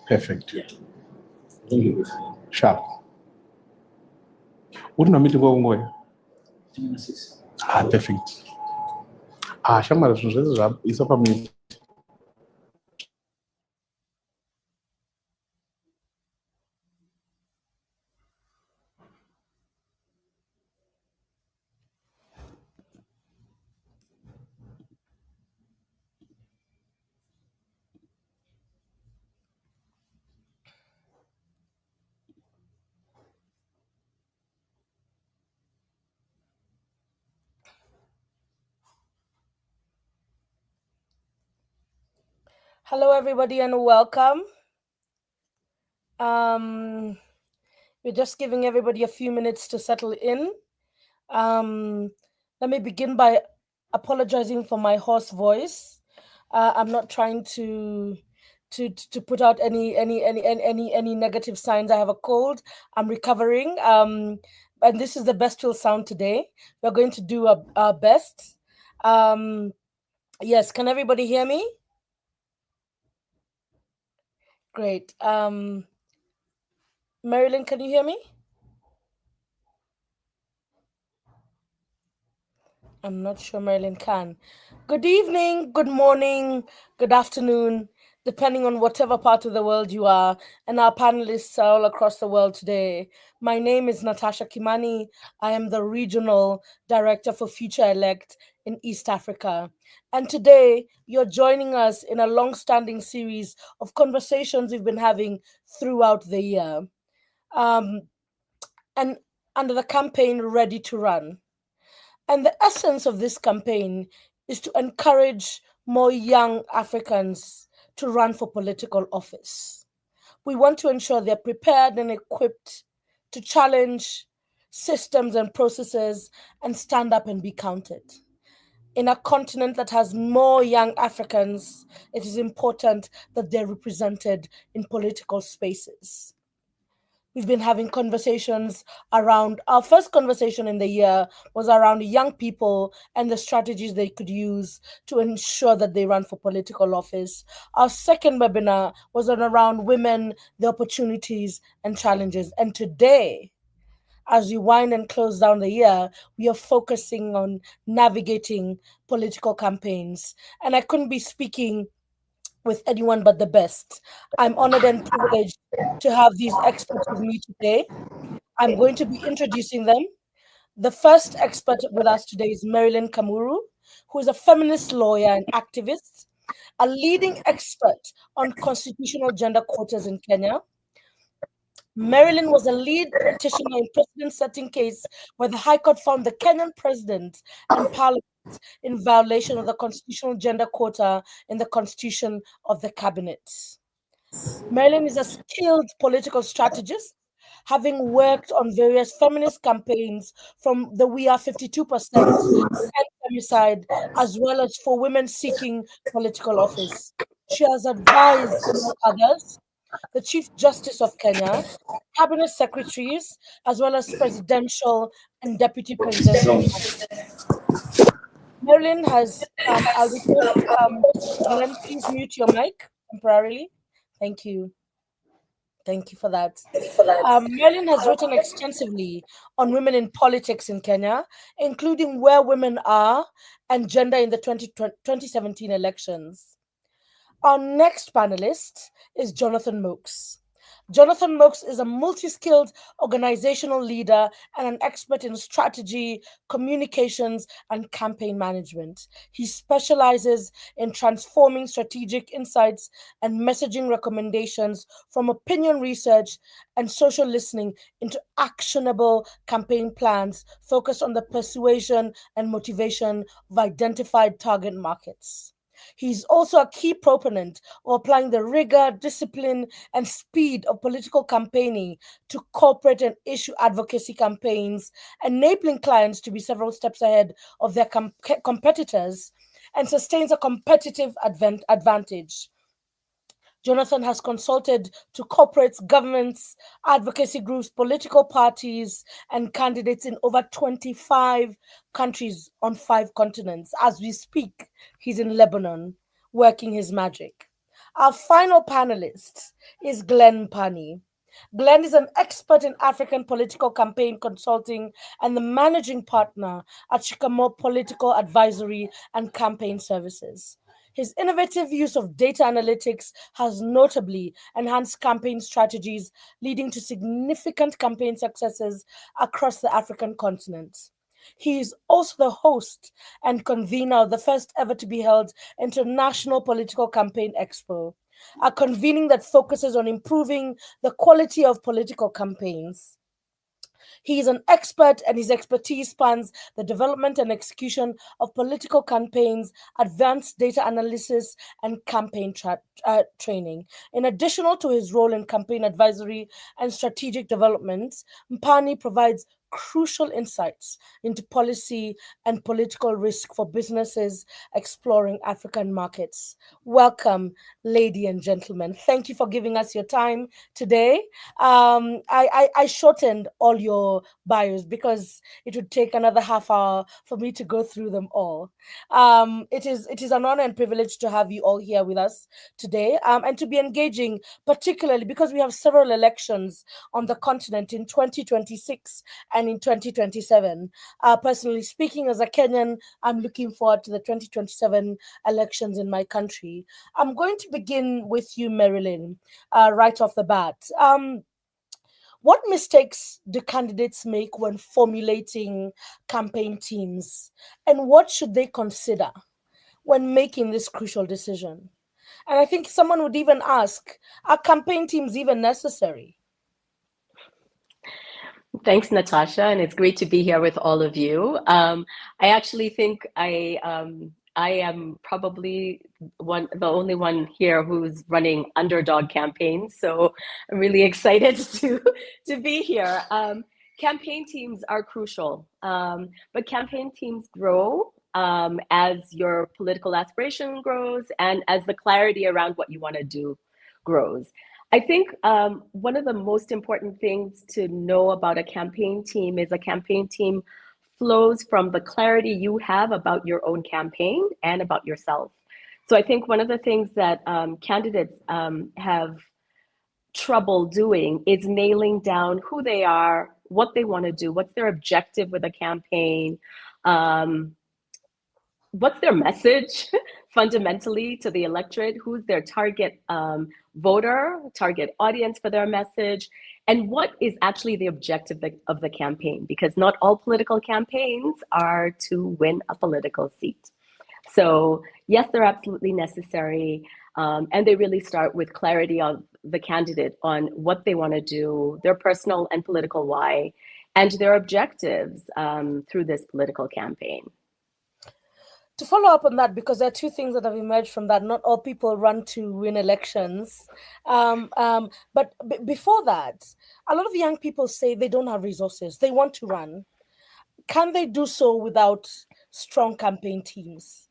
Perfect. Yeah. Thank you. Sharp. What do you mean to go away? Perfect. Shamara, it's a family. Hello, everybody, and welcome. We're just giving everybody a few minutes to settle in. Let me begin by apologizing for my hoarse voice. I'm not trying to put out any negative signs. I have a cold. I'm recovering. And this is the best we'll sound today. We're going to do our best. Yes, can everybody hear me? Great. Marilyn, can you hear me? I'm not sure Marilyn can. Good evening, good morning, good afternoon, depending on whatever part of the world you are, and our panelists are all across the world today. My name is Natasha Kimani. I am the Regional Director for Future Elect in East Africa. And today, you're joining us in a long-standing series of conversations we've been having throughout the year. And under the campaign Ready to Run. And the essence of this campaign is to encourage more young Africans to run for political office. We want to ensure they're prepared and equipped to challenge systems and processes and stand up and be counted. In a continent that has more young Africans, it is important that they're represented in political spaces. We've been having conversations around, our first conversation in the year was around young people and the strategies they could use to ensure that they run for political office. Our second webinar was on around women, the opportunities and challenges. And today, as we wind and close down the year, we are focusing on navigating political campaigns. And I couldn't be speaking with anyone but the best. I'm honored and privileged to have these experts with me today. I'm going to be introducing them. The first expert with us today is Marilyn Kamuru, who is a feminist lawyer and activist, a leading expert on constitutional gender quotas in Kenya. Marilyn was a lead practitioner in precedent-setting case where the High Court found the Kenyan president and parliament in violation of the constitutional gender quota in the constitution of the cabinet. Marilyn is a skilled political strategist, having worked on various feminist campaigns from the We Are 52% and femicide, as well as for women seeking political office. She has advised, among others, the Chief Justice of Kenya, cabinet secretaries, as well as presidential and deputy presidential. Marilyn has, I'll request, Glenn, please mute your mic temporarily. Thank you. Thank you for that. Marilyn has written extensively on women in politics in Kenya, including Where Women Are and Gender in the 2017 elections. Our next panelist is Jonathan Moakes. Jonathan Moakes is a multi-skilled organizational leader and an expert in strategy, communications, and campaign management. He specializes in transforming strategic insights and messaging recommendations from opinion research and social listening into actionable campaign plans focused on the persuasion and motivation of identified target markets. He's also a key proponent of applying the rigor, discipline, and speed of political campaigning to corporate and issue advocacy campaigns, enabling clients to be several steps ahead of their competitors and sustains a competitive advantage. Jonathan has consulted to corporates, governments, advocacy groups, political parties, and candidates in over 25 countries on 5 continents. As we speak, he's in Lebanon working his magic. Our final panelist is Glen Mpani. Glenn is an expert in African political campaign consulting and the managing partner at Shikamo Political Advisory and Campaign Services. His innovative use of data analytics has notably enhanced campaign strategies, leading to significant campaign successes across the African continent. He is also the host and convener of the first ever to be held International Political Campaign Expo, a convening that focuses on improving the quality of political campaigns. He is an expert, and his expertise spans the development and execution of political campaigns, advanced data analysis, and campaign training. In addition to his role in campaign advisory and strategic development, Mpani provides crucial insights into policy and political risk for businesses exploring African markets. Welcome, ladies and gentlemen. Thank you for giving us your time today. I shortened all your bios because it would take another half hour for me to go through them all. It is an honor and privilege to have you all here with us today, and to be engaging, particularly because we have several elections on the continent in 2026 and in 2027. Personally speaking, as a Kenyan, I'm looking forward to the 2027 elections in my country. I'm going to begin with you, Marilyn, right off the bat. What mistakes do candidates make when formulating campaign teams, and what should they consider when making this crucial decision? And I think someone would even ask, are campaign teams even necessary? Thanks, Natasha, and it's great to be here with all of you. I actually think I am probably the only one here who's running underdog campaigns, so I'm really excited to be here. Campaign teams are crucial, but campaign teams grow as your political aspiration grows and as the clarity around what you want to do grows. I think one of the most important things to know about a campaign team is a campaign team flows from the clarity you have about your own campaign and about yourself. So I think one of the things that candidates have trouble doing is nailing down who they are, what they want to do, what's their objective with a campaign, what's their message fundamentally to the electorate, who's their target voter, target audience for their message, and what is actually the objective of the campaign, because not all political campaigns are to win a political seat. So yes, they're absolutely necessary, and they really start with clarity of the candidate on what they want to do, their personal and political why, and their objectives through this political campaign. To follow up on that, because there are two things that have emerged from that. Not all people run to win elections. But before that, a lot of young people say they don't have resources. They want to run. Can they do so without strong campaign teams?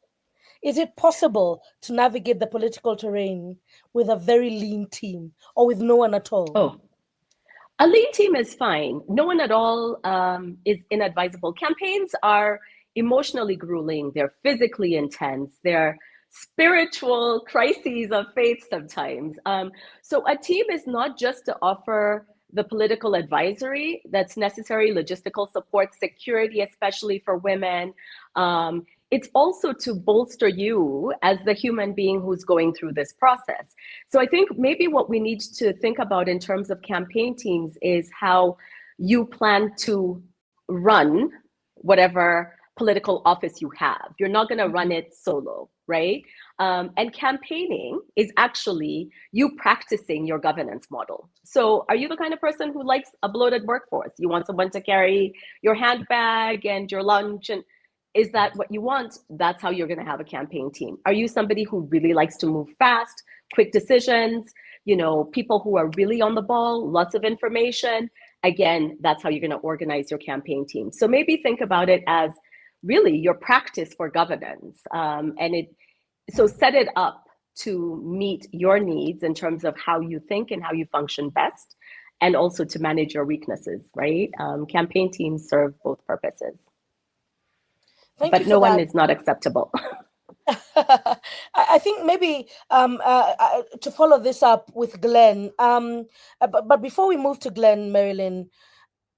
Is it possible to navigate the political terrain with a very lean team or with no one at all? Oh, a lean team is fine. No one at all is inadvisable. Campaigns are emotionally grueling, they're physically intense, they're spiritual crises of faith sometimes. So a team is not just to offer the political advisory that's necessary, logistical support, security, especially for women. It's also to bolster you as the human being who's going through this process. So I think maybe what we need to think about in terms of campaign teams is how you plan to run whatever political office you have. You're not going to run it solo, right? And campaigning is actually you practicing your governance model. So are you the kind of person who likes a bloated workforce? You want someone to carry your handbag and your lunch, and is that what you want? That's how you're going to have a campaign team. Are you somebody who really likes to move fast, quick decisions, people who are really on the ball, lots of information? Again, that's how you're going to organize your campaign team. So maybe think about it as really your practice for governance. So set it up to meet your needs in terms of how you think and how you function best, and also to manage your weaknesses, right? Campaign teams serve both purposes. But no one is not acceptable. I think maybe to follow this up with Glenn, but before we move to Glenn, Marilyn,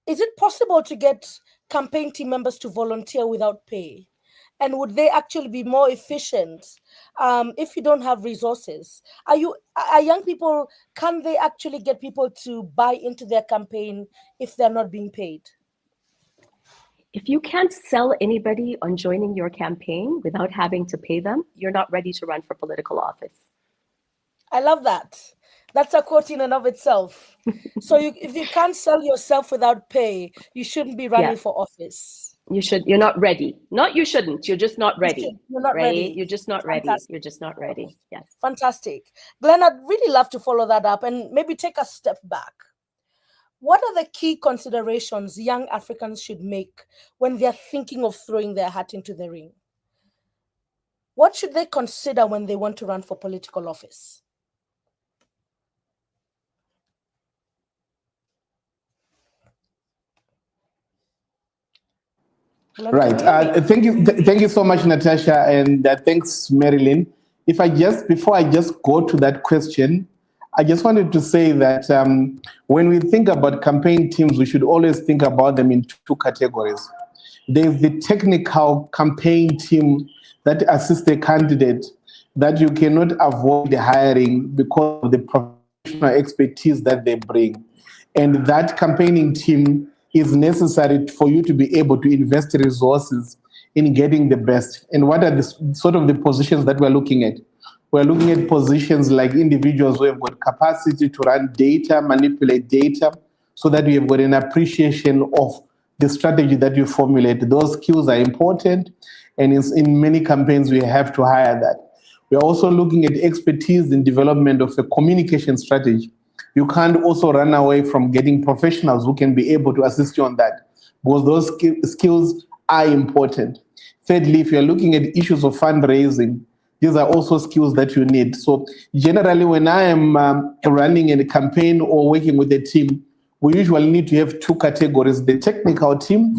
is it possible to get campaign team members to volunteer without pay? And would they actually be more efficient if you don't have resources? Are young people, can they actually get people to buy into their campaign if they're not being paid? If you can't sell anybody on joining your campaign without having to pay them, you're not ready to run for political office. I love that. That's a quote in and of itself. So if you can't sell yourself without pay, you shouldn't be running for office. You're not ready. Not you shouldn't, you're just not ready. You're not right? ready. You're just not ready. You're just not ready. Yes. Fantastic. Glenn, I'd really love to follow that up and maybe take a step back. What are the key considerations young Africans should make when they're thinking of throwing their hat into the ring? What should they consider when they want to run for political office? Right. Thank you so much, Natasha, and thanks, Marilyn. Before I just go to that question, I just wanted to say that when we think about campaign teams, we should always think about them in two categories. There's the technical campaign team that assists the candidate that you cannot avoid hiring because of the professional expertise that they bring. And that campaigning team is necessary for you to be able to invest resources in getting the best. And what are the sort of the positions that we're looking at? We're looking at positions like individuals who have got capacity to run data, manipulate data, so that we have got an appreciation of the strategy that you formulate. Those skills are important, and in many campaigns we have to hire that. We're also looking at expertise in development of a communication strategy. You can't also run away from getting professionals who can be able to assist you on that, because those skills are important. Thirdly, if you're looking at issues of fundraising, these are also skills that you need. So generally, when I am running a campaign or working with a team, we usually need to have two categories: the technical team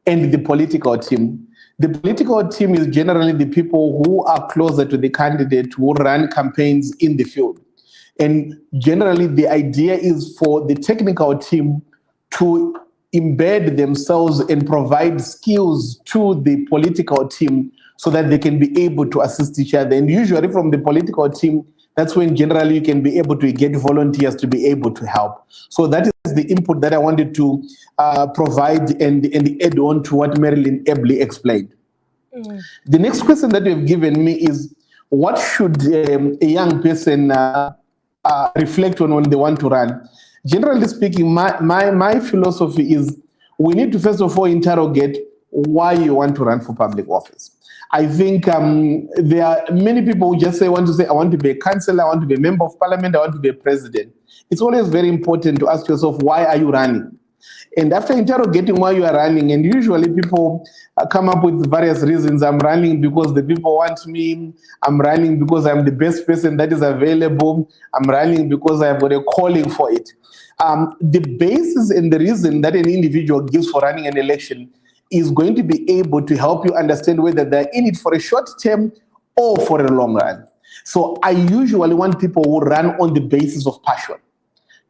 and the political team. The political team is generally the people who are closer to the candidate, who run campaigns in the field. And generally, the idea is for the technical team to embed themselves and provide skills to the political team so that they can be able to assist each other. And usually from the political team, that's when generally you can be able to get volunteers to be able to help. So that is the input that I wanted to provide and add on to what Marilyn ably explained. The next question that you've given me is, what should a young person reflect on when they want to run? Generally speaking, my philosophy is we need to first of all interrogate why you want to run for public office. I think there are many people who just I want to be a councillor, I want to be a member of parliament, I want to be a president. It's always very important to ask yourself, why are you running? And after interrogating why you are running, and usually people come up with various reasons. I'm running because the people want me. I'm running because I'm the best person that is available. I'm running because I've got a calling for it. The basis and the reason that an individual gives for running an election is going to be able to help you understand whether they're in it for a short term or for a long run. So I usually want people who run on the basis of passion.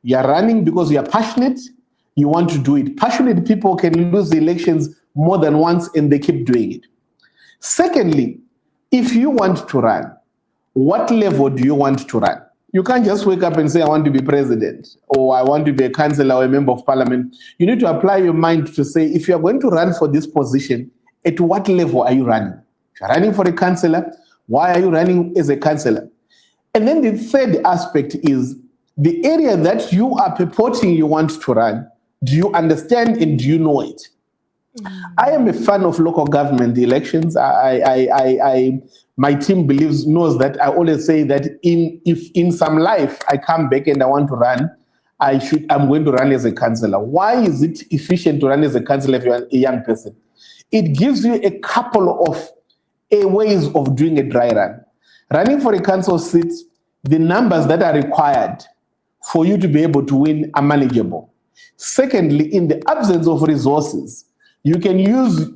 You're running because you're passionate. You want to do it. Passionate people can lose the elections more than once and they keep doing it. Secondly, if you want to run, what level do you want to run? You can't just wake up and say, I want to be president, or I want to be a councillor or a member of parliament. You need to apply your mind to say, if you're going to run for this position, at what level are you running? If you're running for a councillor, why are you running as a councillor? And then the third aspect is the area that you are purporting you want to run. Do you understand and do you know it? I am a fan of local government elections. My team knows that I always say that if in some life I come back and I want to run, I'm going to run as a councillor. Why is it efficient to run as a councillor if you're a young person? It gives you a couple of ways of doing a dry run. Running for a council seat, the numbers that are required for you to be able to win are manageable. Secondly, in the absence of resources, you can use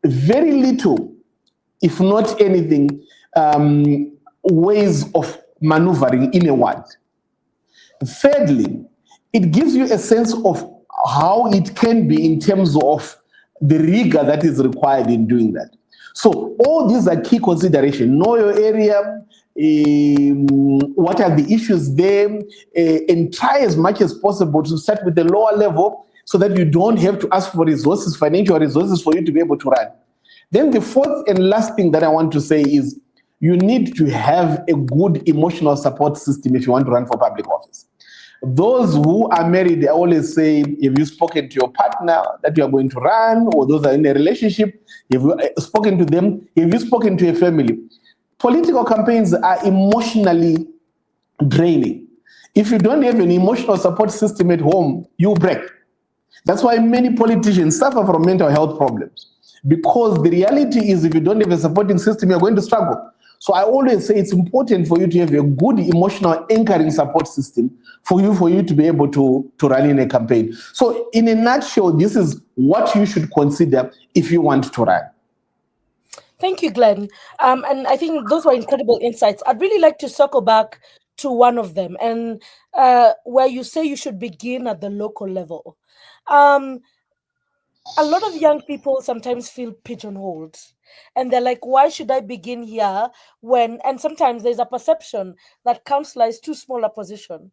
very little, if not anything, ways of maneuvering in a ward. Thirdly, it gives you a sense of how it can be in terms of the rigor that is required in doing that. So all these are key considerations. Know your area, what are the issues there, and try as much as possible to start with the lower level so that you don't have to ask for resources, financial resources, for you to be able to run. Then the fourth and last thing that I want to say is you need to have a good emotional support system if you want to run for public office. Those who are married, they always say, have you spoken to your partner that you are going to run? Or those are in a relationship, have you spoken to them? Have you spoken to a family? Political campaigns are emotionally draining. If you don't have an emotional support system at home, you break. That's why many politicians suffer from mental health problems. Because the reality is, if you don't have a supporting system, you're going to struggle. So I always say it's important for you to have a good emotional anchoring support system for you to be able to run in a campaign. So in a nutshell, this is what you should consider if you want to run. Thank you, Glenn. And I think those were incredible insights. I'd really like to circle back to one of them, and where you say you should begin at the local level. A lot of young people sometimes feel pigeonholed, and they're like, why should I begin here when, and sometimes there's a perception that councillor is too small a position,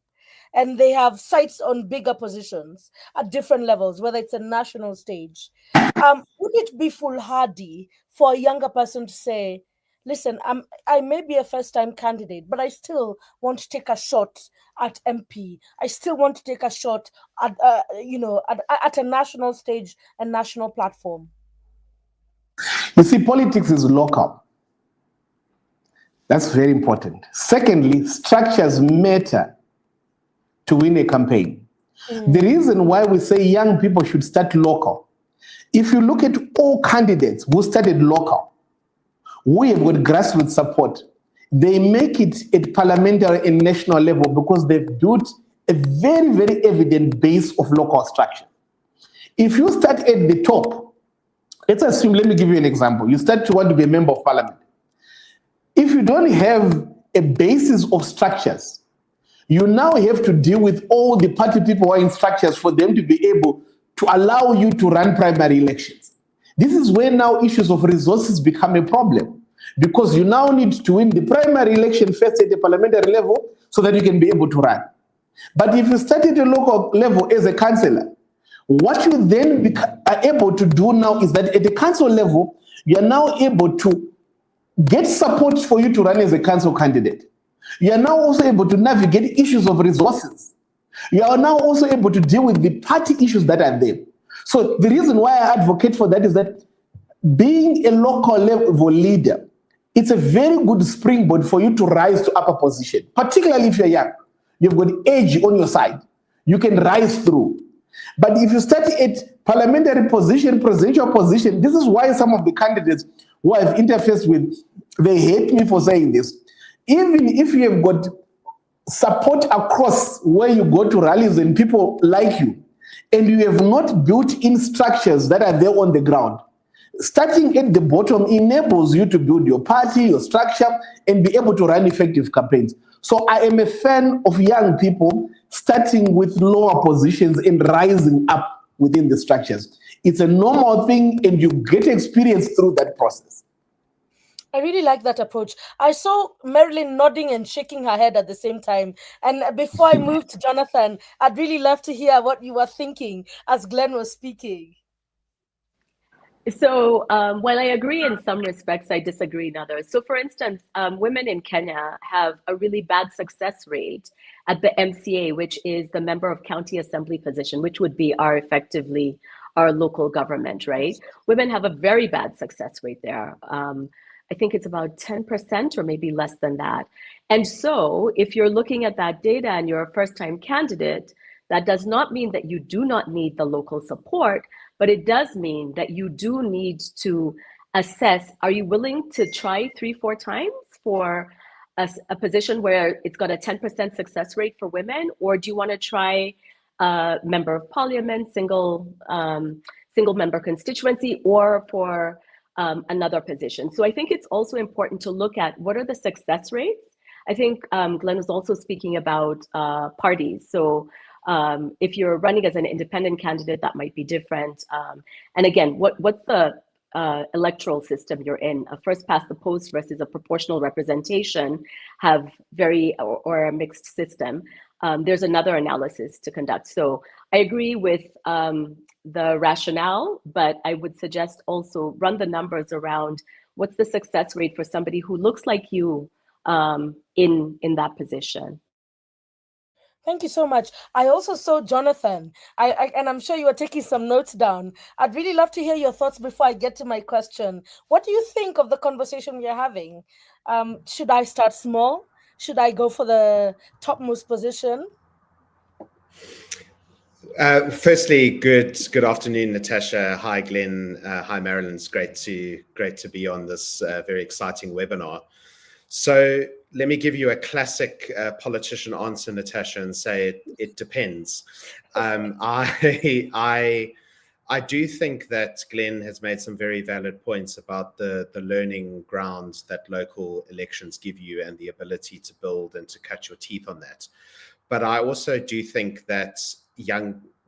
and they have sights on bigger positions at different levels, whether it's a national stage. Would it be foolhardy for a younger person to say, listen, I may be a first-time candidate, but I still want to take a shot at MP. I still want to take a shot at, at a national stage and national platform. You see, politics is local. That's very important. Secondly, structures matter to win a campaign. The reason why we say young people should start local, if you look at all candidates who started local, we have got grassroots support. They make it at parliamentary and national level because they've built a very, very evident base of local structure. If you start at the top, let's assume, let me give you an example. You start to want to be a member of parliament. If you don't have a basis of structures, you now have to deal with all the party people who are in structures for them to be able to allow you to run primary elections. This is where now issues of resources become a problem, because you now need to win the primary election first at the parliamentary level so that you can be able to run. But if you start at a local level as a councillor, what you then are able to do now is that at the council level, you are now able to get support for you to run as a council candidate. You are now also able to navigate issues of resources. You are now also able to deal with the party issues that are there. So the reason why I advocate for that is that being a local level leader, it's a very good springboard for you to rise to upper position, particularly if you're young. You've got age on your side. You can rise through. But if you start at parliamentary position, presidential position, this is why some of the candidates who I've interfaced with, they hate me for saying this. Even if you have got support across where you go to rallies and people like you, and you have not built in structures that are there on the ground, starting at the bottom enables you to build your party, your structure, and be able to run effective campaigns. So I am a fan of young people starting with lower positions and rising up within the structures. It's a normal thing, and you get experience through that process. I really like that approach. I saw Marilyn nodding and shaking her head at the same time. And before I move to Jonathan, I'd really love to hear what you were thinking as Glenn was speaking. So while I agree in some respects, I disagree in others. So for instance, women in Kenya have a really bad success rate at the MCA, which is the member of county assembly position, which would be effectively our local government, right? Women have a very bad success rate there. I think it's about 10% or maybe less than that. And so if you're looking at that data and you're a first-time candidate, that does not mean that you do not need the local support, but it does mean that you do need to assess, are you willing to try 3-4 times for a position where it's got a 10% success rate for women, or do you want to try a member of parliament, single member constituency, or for another position. So I think it's also important to look at what are the success rates. I think Glenn was also speaking about parties. So if you're running as an independent candidate, that might be different. And again, what's the electoral system you're in? A first past the post versus a proportional representation have or a mixed system. There's another analysis to conduct. So I agree with the rationale, but I would suggest also run the numbers around what's the success rate for somebody who looks like you in that position. Thank you so much. I also saw Jonathan, and I'm sure you are taking some notes down. I'd really love to hear your thoughts before I get to my question. What do you think of the conversation we are having? Should I start small? Should I go for the topmost position? Firstly, good afternoon, Natasha. Hi, Glenn. Hi, Marilyn. It's great to be on this very exciting webinar. So let me give you a classic politician answer, Natasha, and say it depends. I do think that Glenn has made some very valid points about the learning grounds that local elections give you and the ability to build and to cut your teeth on that. But I also do think that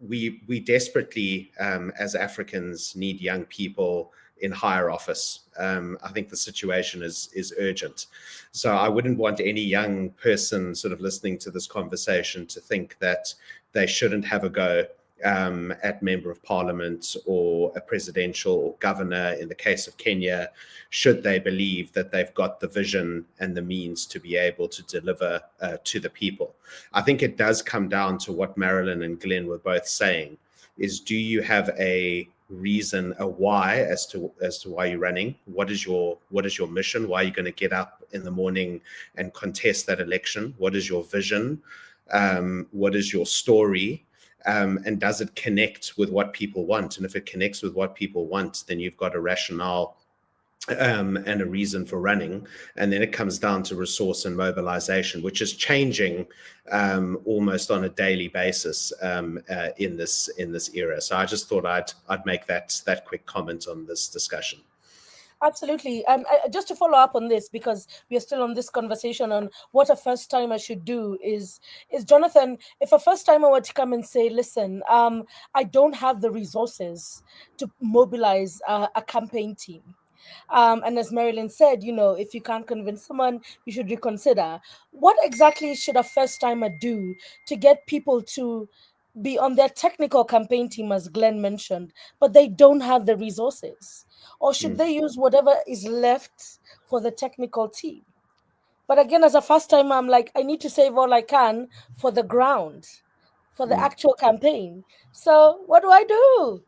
we desperately, as Africans, need young people in higher office. I think the situation is urgent. So I wouldn't want any young person sort of listening to this conversation to think that they shouldn't have a go at member of parliament or a presidential or governor in the case of Kenya, should they believe that they've got the vision and the means to be able to deliver to the people. I think it does come down to what Marilyn and Glenn were both saying, is do you have a reason, a why as to why you're running? What is your mission? Why are you going to get up in the morning and contest that election? What is your vision? What is your story? And does it connect with what people want? And if it connects with what people want, then you've got a rationale and a reason for running. And then it comes down to resource and mobilization, which is changing almost on a daily basis in this era. So I just thought I'd make that quick comment on this discussion. Absolutely. Just to follow up on this, because we are still on this conversation on what a first timer should do, is Jonathan, if a first timer were to come and say, listen, I don't have the resources to mobilize a campaign team. And as Marilyn said, if you can't convince someone, you should reconsider. What exactly should a first timer do to get people to be on their technical campaign team, as Glenn mentioned, but they don't have the resources? Or should they use whatever is left for the technical team? But again, as a first timer, I'm like, I need to save all I can for the ground, for the actual campaign. So what do I do?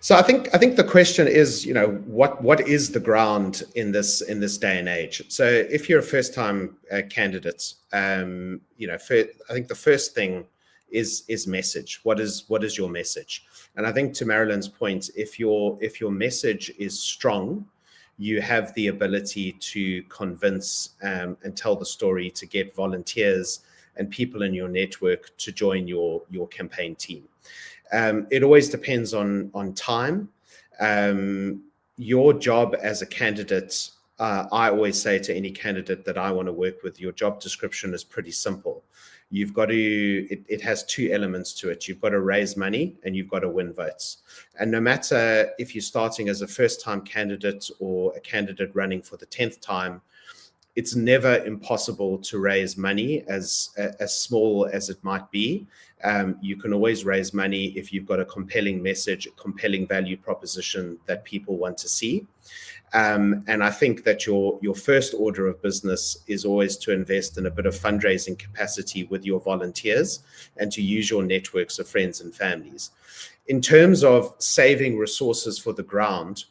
So I think the question is, what is the ground in this day and age? So if you're a first time candidate, I think the first thing is message. What is your message? And I think to Marilyn's point, if your message is strong, you have the ability to convince and tell the story, to get volunteers and people in your network to join your campaign team. It always depends on time. Your job as a candidate, I always say to any candidate that I want to work with, your job description is pretty simple. You've got to, it has two elements to it. You've got to raise money and you've got to win votes. And no matter if you're starting as a first-time candidate or a candidate running for the 10th time, it's never impossible to raise money, as small as it might be. You can always raise money if you've got a compelling message, a compelling value proposition that people want to see. And I think that your first order of business is always to invest in a bit of fundraising capacity with your volunteers and to use your networks of friends and families. In terms of saving resources for the ground,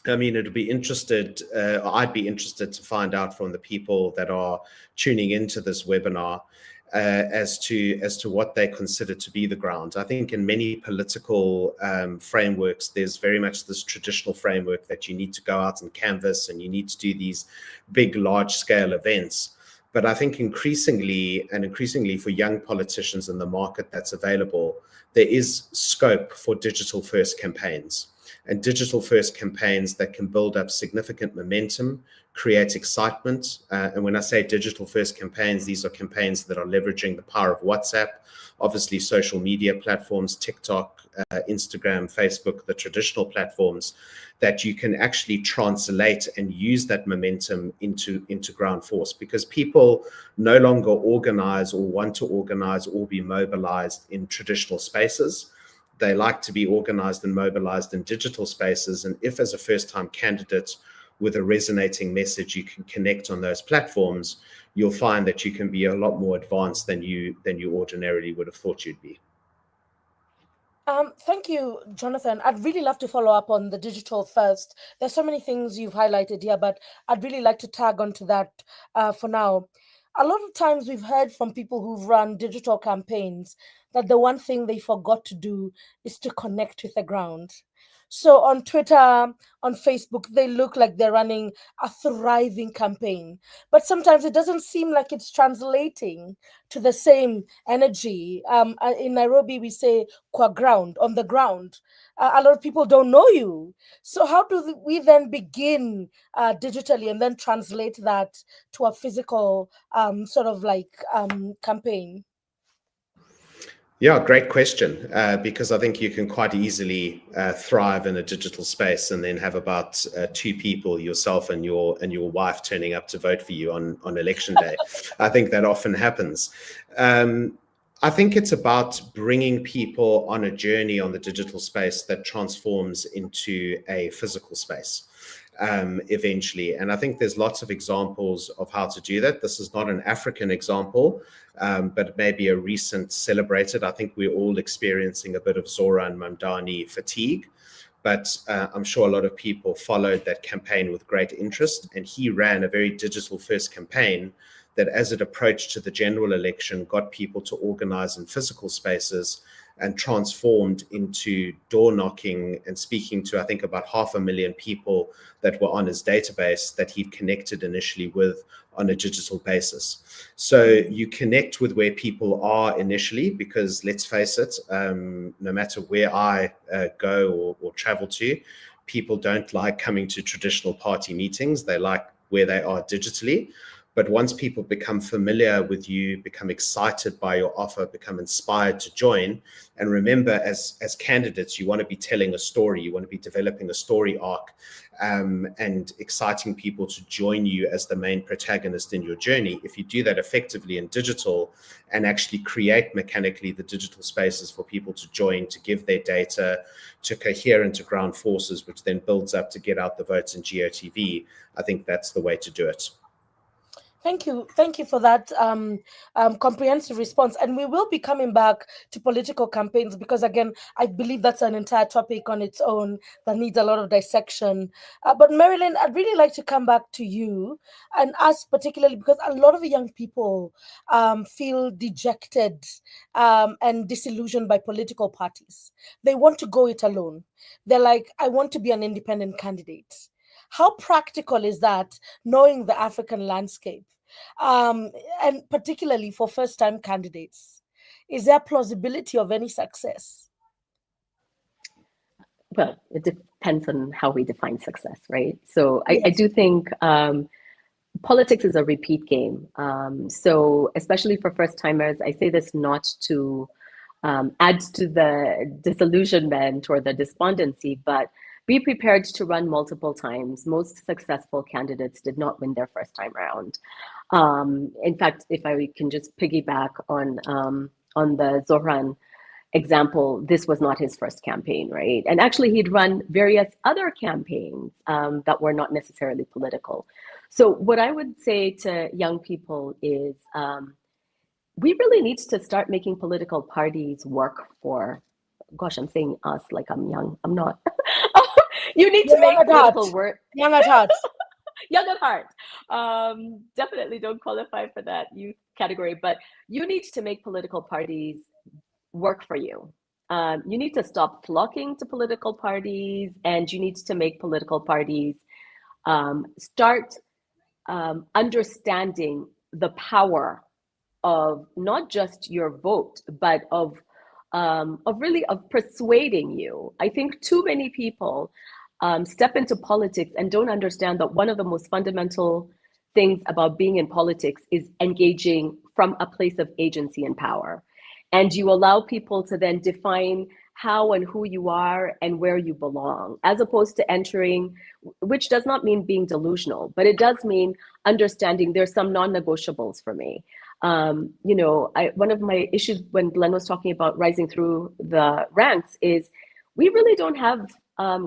I mean, I'd be interested to find out from the people that are tuning into this webinar as to what they consider to be the ground. I think in many political frameworks, there's very much this traditional framework that you need to go out and canvass and you need to do these big, large-scale events. But I think increasingly for young politicians in the market that's available, there is scope for digital-first campaigns. and digital first campaigns that can build up significant momentum, create excitement. And when I say digital first campaigns, these are campaigns that are leveraging the power of WhatsApp, obviously social media platforms, TikTok, Instagram, Facebook, the traditional platforms, that you can actually translate and use that momentum into ground force, because people no longer organize or want to organize or be mobilized in traditional spaces. They like to be organized and mobilized in digital spaces. And if as a first-time candidate with a resonating message, you can connect on those platforms, you'll find that you can be a lot more advanced than you ordinarily would have thought you'd be. Thank you, Jonathan. I'd really love to follow up on the digital first. There's so many things you've highlighted here, but I'd really like to tag onto that for now. A lot of times we've heard from people who've run digital campaigns that the one thing they forgot to do is to connect with the ground. So on Twitter, on Facebook, they look like they're running a thriving campaign, but sometimes it doesn't seem like it's translating to the same energy. In Nairobi, we say "kwa ground," on the ground. A lot of people don't know you. So how do we then begin digitally and then translate that to a physical campaign? Yeah, great question. Because I think you can quite easily thrive in a digital space and then have about two people, yourself and your wife, turning up to vote for you on election day. I think that often happens. I think it's about bringing people on a journey on the digital space that transforms into a physical space eventually. And I think there's lots of examples of how to do that. This is not an African example, but maybe a recent celebrated. I think we're all experiencing a bit of Zoran Mamdani fatigue, but I'm sure a lot of people followed that campaign with great interest. And he ran a very digital first campaign that, as it approached to the general election, got people to organize in physical spaces and transformed into door knocking and speaking to, I think, about 500,000 people that were on his database that he'd connected initially with on a digital basis. So you connect with where people are initially, because let's face it, no matter where I go or travel to, people don't like coming to traditional party meetings. They like where they are digitally. But once people become familiar with you, become excited by your offer, become inspired to join, and remember, as candidates, you want to be telling a story, you want to be developing a story arc, and exciting people to join you as the main protagonist in your journey. If you do that effectively in digital and actually create mechanically the digital spaces for people to join, to give their data, to cohere into ground forces, which then builds up to get out the votes in GOTV, I think that's the way to do it. Thank you for that comprehensive response. And we will be coming back to political campaigns, because, again, I believe that's an entire topic on its own that needs a lot of dissection. But Marilyn, I'd really like to come back to you and ask, particularly because a lot of the young people feel dejected and disillusioned by political parties. They want to go it alone. They're like, I want to be an independent candidate. How practical is that, knowing the African landscape, and particularly for first-time candidates? Is there plausibility of any success? Well, it depends on how we define success, right? So I do think politics is a repeat game. So especially for first-timers, I say this not to add to the disillusionment or the despondency, but be prepared to run multiple times. Most successful candidates did not win their first time around. In fact, if I can just piggyback on the Zohran example, this was not his first campaign, right? And actually, he'd run various other campaigns that were not necessarily political. So what I would say to young people is, we really need to start making political parties work for, gosh, I'm saying us like I'm young. I'm not. You need to make political work. Young at heart. Young at heart. Definitely don't qualify for that youth category, but you need to make political parties work for you. You need to stop flocking to political parties, and you need to make political parties start understanding the power of not just your vote, but of of persuading you. I think too many people step into politics and don't understand that one of the most fundamental things about being in politics is engaging from a place of agency and power. And you allow people to then define how and who you are and where you belong, as opposed to entering, which does not mean being delusional, but it does mean understanding there's some non-negotiables for me. One of my issues when Glenn was talking about rising through the ranks is we really don't have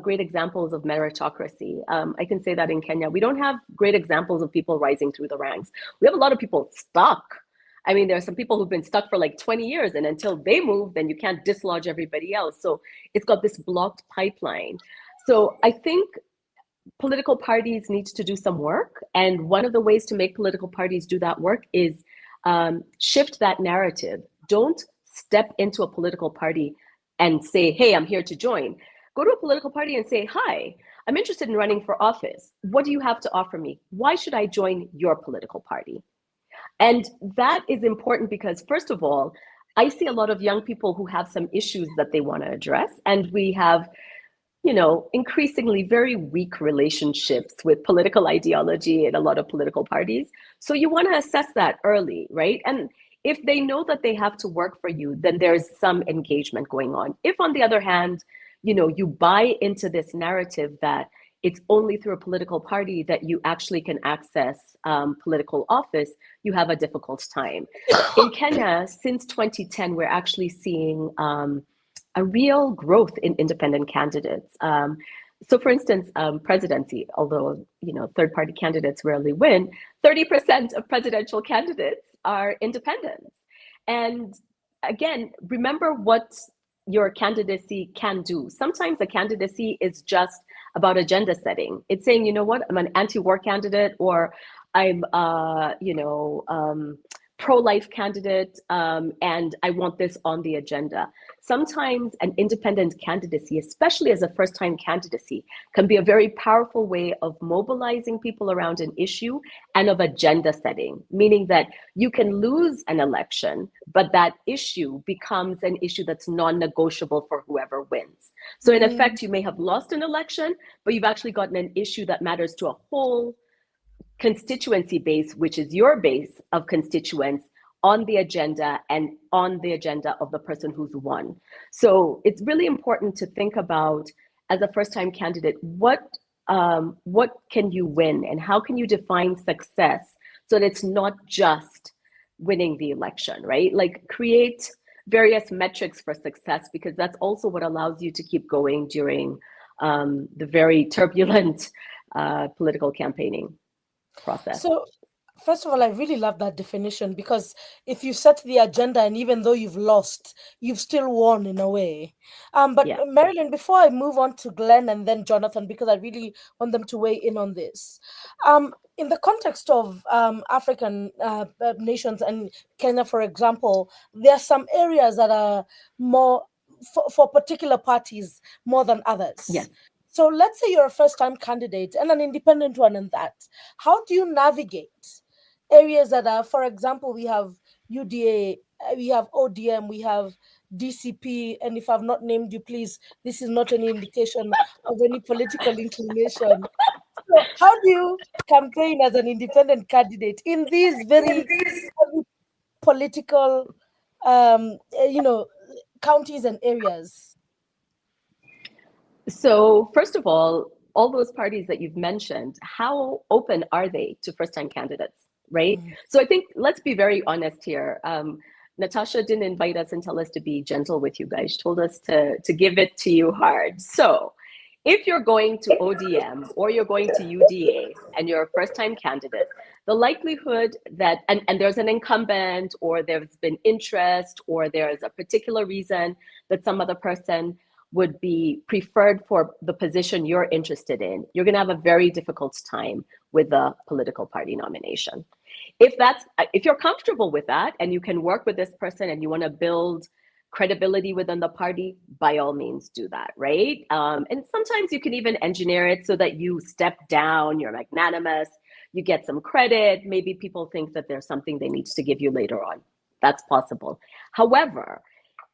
great examples of meritocracy. I can say that in Kenya, we don't have great examples of people rising through the ranks. We have a lot of people stuck. I mean, there are some people who've been stuck for like 20 years, and until they move, then you can't dislodge everybody else. So it's got this blocked pipeline. So I think political parties need to do some work. And one of the ways to make political parties do that work is shift that narrative. Don't step into a political party and say, hey, I'm here to join. Go to a political party and say, hi, I'm interested in running for office. What do you have to offer me? Why should I join your political party? And that is important because, first of all, I see a lot of young people who have some issues that they want to address. And we have, increasingly very weak relationships with political ideology in a lot of political parties. So you want to assess that early, right? And if they know that they have to work for you, then there's some engagement going on. If, on the other hand, you buy into this narrative that it's only through a political party that you actually can access political office, you have a difficult time. In Kenya, since 2010, we're actually seeing a real growth in independent candidates. So for instance, presidency, although third-party candidates rarely win, 30% of presidential candidates are independents. And again, remember what your candidacy can do. Sometimes a candidacy is just about agenda setting. It's saying, you know what, I'm an anti-war candidate, or I'm pro-life candidate, and I want this on the agenda. Sometimes an independent candidacy, especially as a first-time candidacy, can be a very powerful way of mobilizing people around an issue and of agenda setting, meaning that you can lose an election, but that issue becomes an issue that's non-negotiable for whoever wins. So in effect, you may have lost an election, but you've actually gotten an issue that matters to a whole constituency base, which is your base of constituents, on the agenda and on the agenda of the person who's won. So it's really important to think about, as a first-time candidate, what can you win and how can you define success so that it's not just winning the election, right? Like create various metrics for success, because that's also what allows you to keep going during the very turbulent political campaigning process. So, first of all, I really love that definition, because if you set the agenda and even though you've lost, you've still won in a way. But Yeah. Marilyn, before I move on to Glenn and then Jonathan, because I really want them to weigh in on this. In the context of African nations and Kenya, for example, there are some areas that are more for particular parties more than others. Yes. So let's say you're a first-time candidate and an independent one in that. How do you navigate areas that are, for example, we have UDA, we have ODM, we have DCP, and if I've not named you, please, this is not any indication of any political inclination. So how do you campaign as an independent candidate in these very political, counties and areas? So first of all those parties that you've mentioned, how open are they to first-time candidates, right? So I think let's be very honest here. Natasha didn't invite us and tell us to be gentle with you guys. She told us to give it to you hard. So if you're going to ODM or you're going to UDA and you're a first-time candidate, the likelihood that, and there's an incumbent, or there's been interest, or there's a particular reason that some other person would be preferred for the position you're interested in, you're going to have a very difficult time with the political party nomination. If you're comfortable with that and you can work with this person and you want to build credibility within the party, by all means do that, right? And sometimes you can even engineer it so that you step down, you're magnanimous, you get some credit, maybe people think that there's something they need to give you later on. That's possible. However,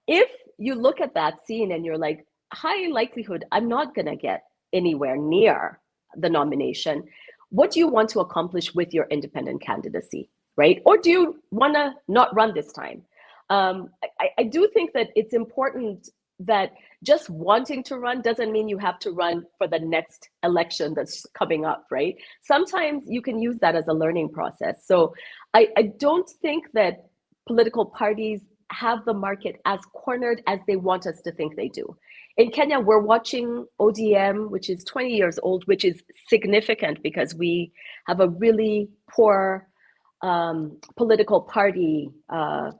if you look at that scene and you're like, high likelihood I'm not going to get anywhere near the nomination. What do you want to accomplish with your independent candidacy, right? Or do you want to not run this time? I do think that it's important that just wanting to run doesn't mean you have to run for the next election that's coming up, right? Sometimes you can use that as a learning process. So I don't think that political parties have the market as cornered as they want us to think they do. In Kenya, we're watching ODM, which is 20 years old, which is significant because we have a really poor political party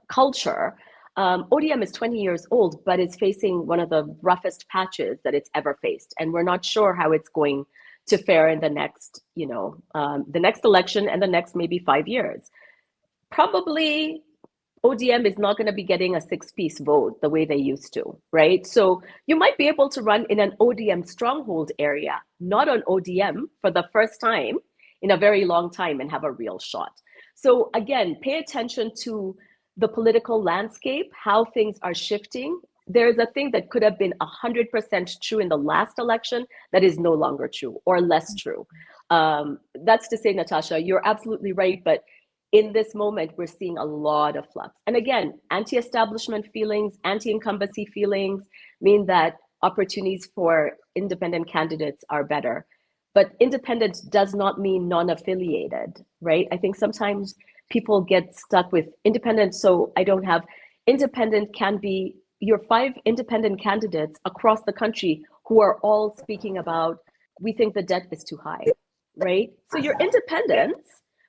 culture. ODM is 20 years old, but it's facing one of the roughest patches that it's ever faced. And we're not sure how it's going to fare in the next, the next election and the next maybe 5 years. Probably ODM is not going to be getting a 6-piece vote the way they used to, right? So you might be able to run in an ODM stronghold area, not on ODM for the first time in a very long time and have a real shot. So again, pay attention to the political landscape, how things are shifting. There's a thing that could have been 100% true in the last election that is no longer true or less true. That's to say, Natasha, you're absolutely right, but in this moment, we're seeing a lot of flux. And again, anti-establishment feelings, anti-incumbency feelings mean that opportunities for independent candidates are better. But independent does not mean non-affiliated, right? I think sometimes people get stuck with independent, so I don't have. Independent can be your 5 independent candidates across the country who are all speaking about, we think the debt is too high, right? So you're independent,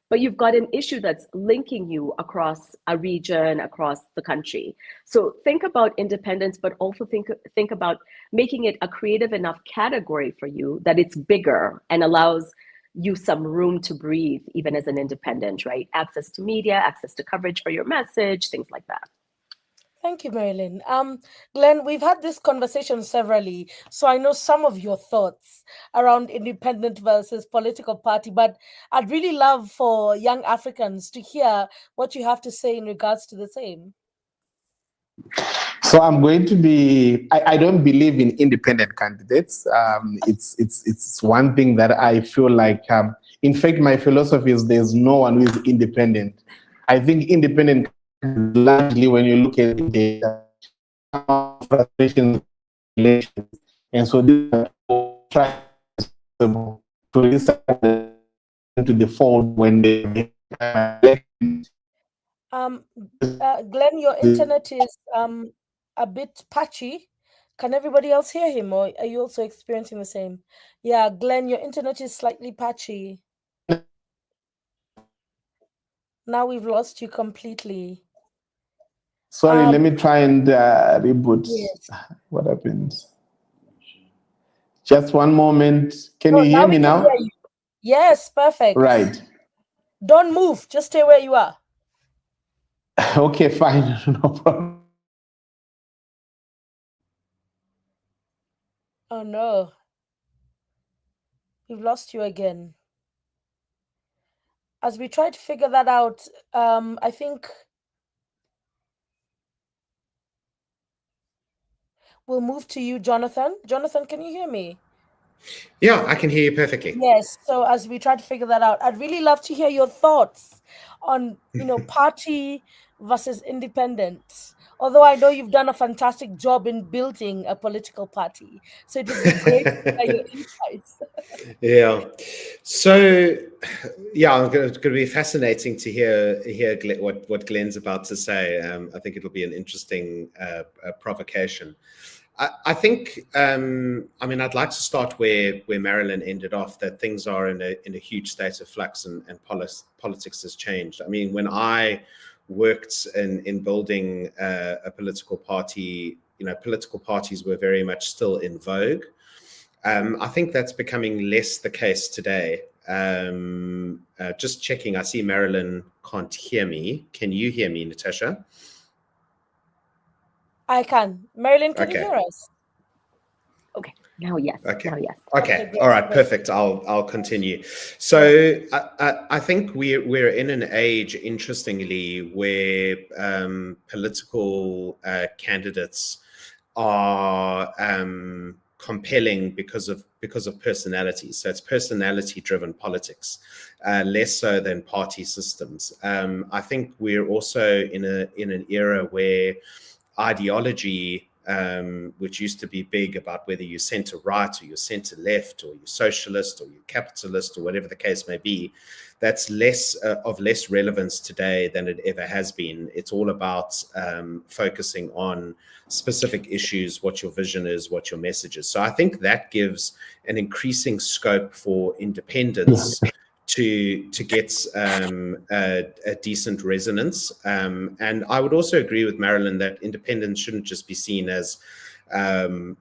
but you've got an issue that's linking you across a region, across the country. So think about independence, but also think about making it a creative enough category for you that it's bigger and allows you some room to breathe, even as an independent, right? Access to media, access to coverage for your message, things like that. Thank you, Marilyn. Glenn, we've had this conversation severally, so I know some of your thoughts around independent versus political party, but I'd really love for young Africans to hear what you have to say in regards to the same. So I'm going to be. I don't believe in independent candidates. It's one thing that I feel like. In fact, my philosophy is there's no one who is independent. I think independent, largely when you look at the frustrations, and so this try to into the fold when they. Glenn, your internet is a bit patchy. Can everybody else hear him, or are you also experiencing the same? Yeah, Glenn, your internet is slightly patchy. Now we've lost you completely. Sorry, let me try and reboot. Yes. What happens? Just one moment. Can you now hear me we can now? hear you. Yes, perfect. Right. Don't move. Just stay where you are. Okay, fine. No problem. Oh no. We've lost you again. As we try to figure that out, I think we'll move to you, Jonathan. Jonathan, can you hear me? Yeah, I can hear you perfectly. Yes. So as we try to figure that out, I'd really love to hear your thoughts on, party versus independent. Although I know you've done a fantastic job in building a political party, so it would be great to hear your insights. Yeah. So, yeah, it's going to be fascinating to hear what Glenn's about to say. I think it'll be an interesting provocation. I think, I'd like to start where Marilyn ended off, that things are in a huge state of flux and politics has changed. I mean, when I worked in building a political party, political parties were very much still in vogue. I think that's becoming less the case today. Just checking, I see Marilyn can't hear me. Can you hear me, Natasha? I can. Marilyn, can you hear us? Okay. Now, yes. Okay. Now, yes. Okay. All right. Perfect. I'll continue. So I think we're in an age, interestingly, where political candidates are compelling because of personality. So it's personality-driven politics, less so than party systems. I think we're also in an era where ideology, which used to be big about whether you're centre right or you're centre left or you're socialist or you're capitalist or whatever the case may be, that's less relevance today than it ever has been. It's all about focusing on specific issues, what your vision is, what your message is. So I think that gives an increasing scope for independence to get a decent resonance. And I would also agree with Marilyn that independence shouldn't just be seen as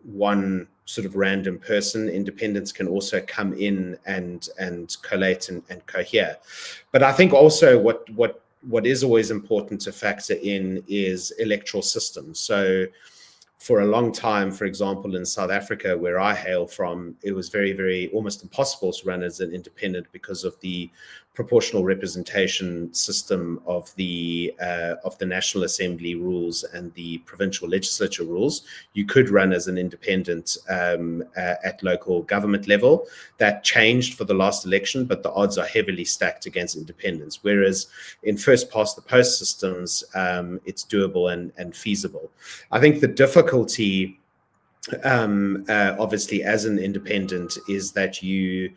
one sort of random person. Independence can also come in and collate and cohere. But I think also what is always important to factor in is electoral systems. So for a long time, for example, in South Africa, where I hail from, it was very, very almost impossible to run as an independent because of the proportional representation system of the National Assembly rules and the provincial legislature rules. You could run as an independent at local government level. That changed for the last election, but the odds are heavily stacked against independents. Whereas in first past the post systems, it's doable and feasible. I think the difficulty, obviously, as an independent, is that you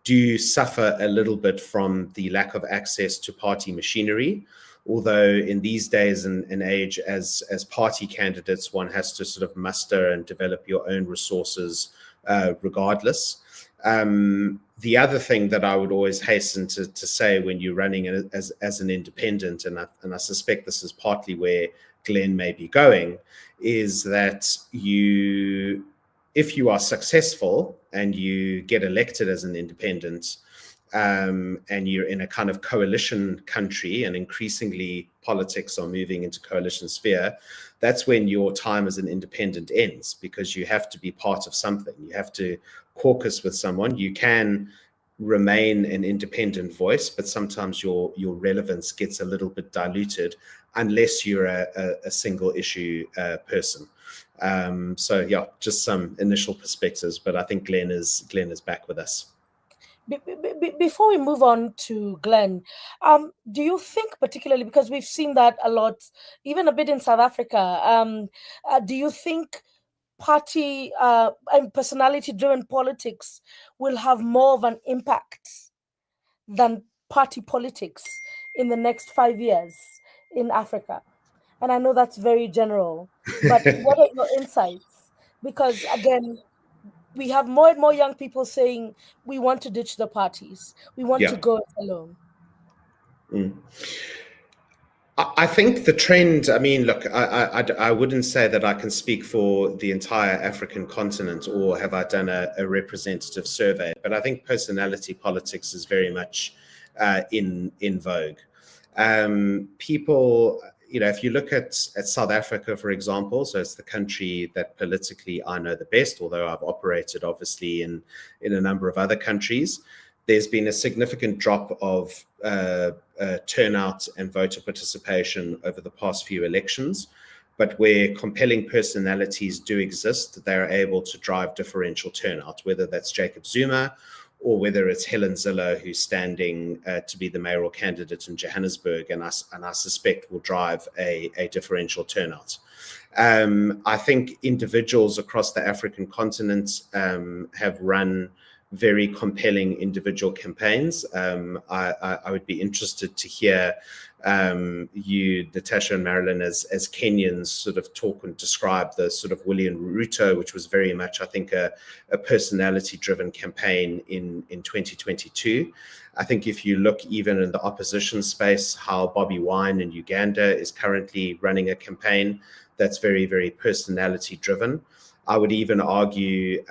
do suffer a little bit from the lack of access to party machinery. Although in these days and age, as party candidates, one has to sort of muster and develop your own resources regardless. The other thing that I would always hasten to say when you're running as an independent, and I suspect this is partly where Glen may be going, is that if you are successful and you get elected as an independent, and you're in a kind of coalition country, and increasingly politics are moving into coalition sphere, that's when your time as an independent ends, because you have to be part of something. You have to caucus with someone. You can remain an independent voice, but sometimes your relevance gets a little bit diluted unless you're a single issue person. So yeah, just some initial perspectives, but I think Glen is back with us. Before we move on to Glen, do you think, particularly because we've seen that a lot, even a bit in South Africa, do you think party and personality-driven politics will have more of an impact than party politics in the next 5 years in Africa? And I know that's very general, but what are your insights? Because again, we have more and more young people saying we want to ditch the parties. We want to go alone. I think the trend, I mean, look, I wouldn't say that I can speak for the entire African continent, or have I done a representative survey, but I think personality politics is very much in vogue. People, if you look at South Africa, for example, so it's the country that politically I know the best, although I've operated obviously in a number of other countries. There's been a significant drop of turnout and voter participation over the past few elections. But where compelling personalities do exist, they're able to drive differential turnout, whether that's Jacob Zuma or whether it's Helen Zille, who's standing to be the mayoral candidate in Johannesburg, and I suspect will drive a differential turnout. I think individuals across the African continent have run very compelling individual campaigns. I would be interested to hear you, Natasha and Marilyn, as Kenyans sort of talk and describe the sort of William Ruto, which was very much, I think, a personality-driven campaign in 2022. I think if you look even in the opposition space, how Bobby Wine in Uganda is currently running a campaign that's very, very personality-driven. I would even argue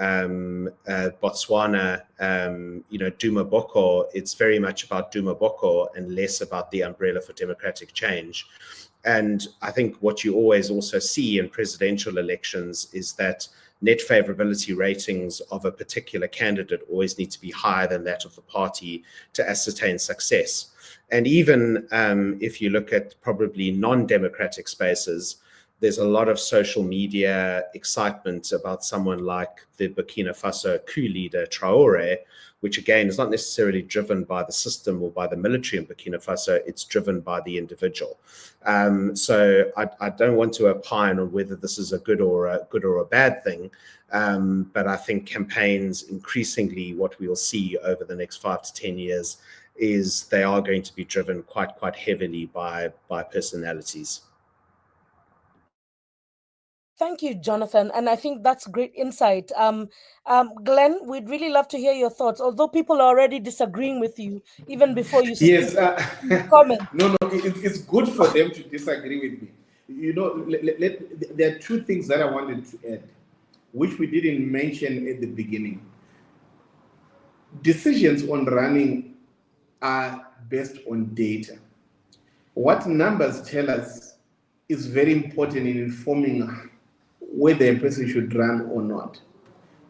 Botswana, Duma Boko, it's very much about Duma Boko and less about the umbrella for democratic change. And I think what you always also see in presidential elections is that net favorability ratings of a particular candidate always need to be higher than that of the party to ascertain success. And even if you look at probably non-democratic spaces, there's a lot of social media excitement about someone like the Burkina Faso coup leader, Traoré, which again is not necessarily driven by the system or by the military in Burkina Faso, it's driven by the individual. So I don't want to opine on whether this is a good or a bad thing, but I think campaigns increasingly, what we'll see over the next 5 to 10 years, is they are going to be driven quite heavily by personalities. Thank you, Jonathan. And I think that's great insight. Glenn, we'd really love to hear your thoughts, although people are already disagreeing with you even before you Yes, comment. no, it's good for them to disagree with me. You know, there are two things that I wanted to add, which we didn't mention at the beginning. Decisions on running are based on data. What numbers tell us is very important in informing whether a person should run or not.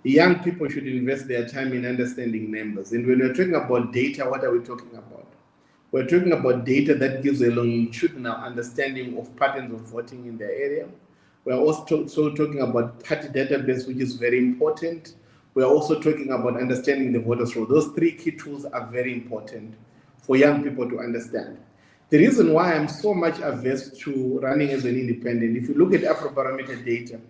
Young people should invest their time in understanding numbers. And when we're talking about data, what are we talking about? We're talking about data that gives a longitudinal understanding of patterns of voting in the area. We're also talking about party database, which is very important. We're also talking about understanding the voters' roll. Those three key tools are very important for young people to understand. The reason why I'm so much averse to running as an independent, if you look at Afrobarometer data,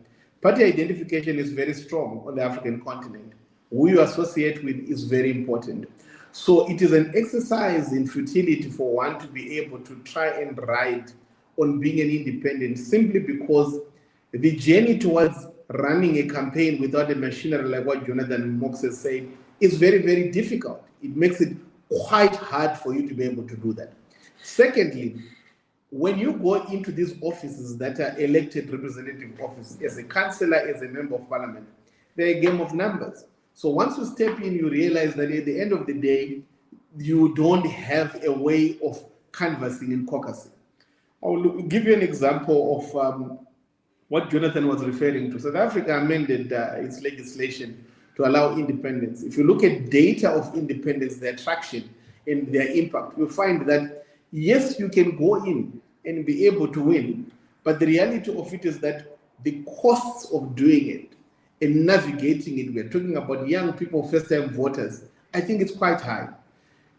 party identification is very strong on the African continent. Who you associate with is very important. So it is an exercise in futility for one to be able to try and ride on being an independent simply because the journey towards running a campaign without a machinery, like what Jonathan and Moakes has said, is very, very difficult. It makes it quite hard for you to be able to do that. Secondly, when you go into these offices that are elected representative offices, as a councillor, as a member of parliament, they're a game of numbers. So once you step in, you realize that at the end of the day, you don't have a way of canvassing and caucusing. I will give you an example of what Jonathan was referring to. South Africa amended its legislation to allow independence. If you look at data of independence, their traction and their impact, you'll find that yes, you can go in and be able to win, but the reality of it is that the costs of doing it and navigating it, we're talking about young people, first-time voters, I think it's quite high.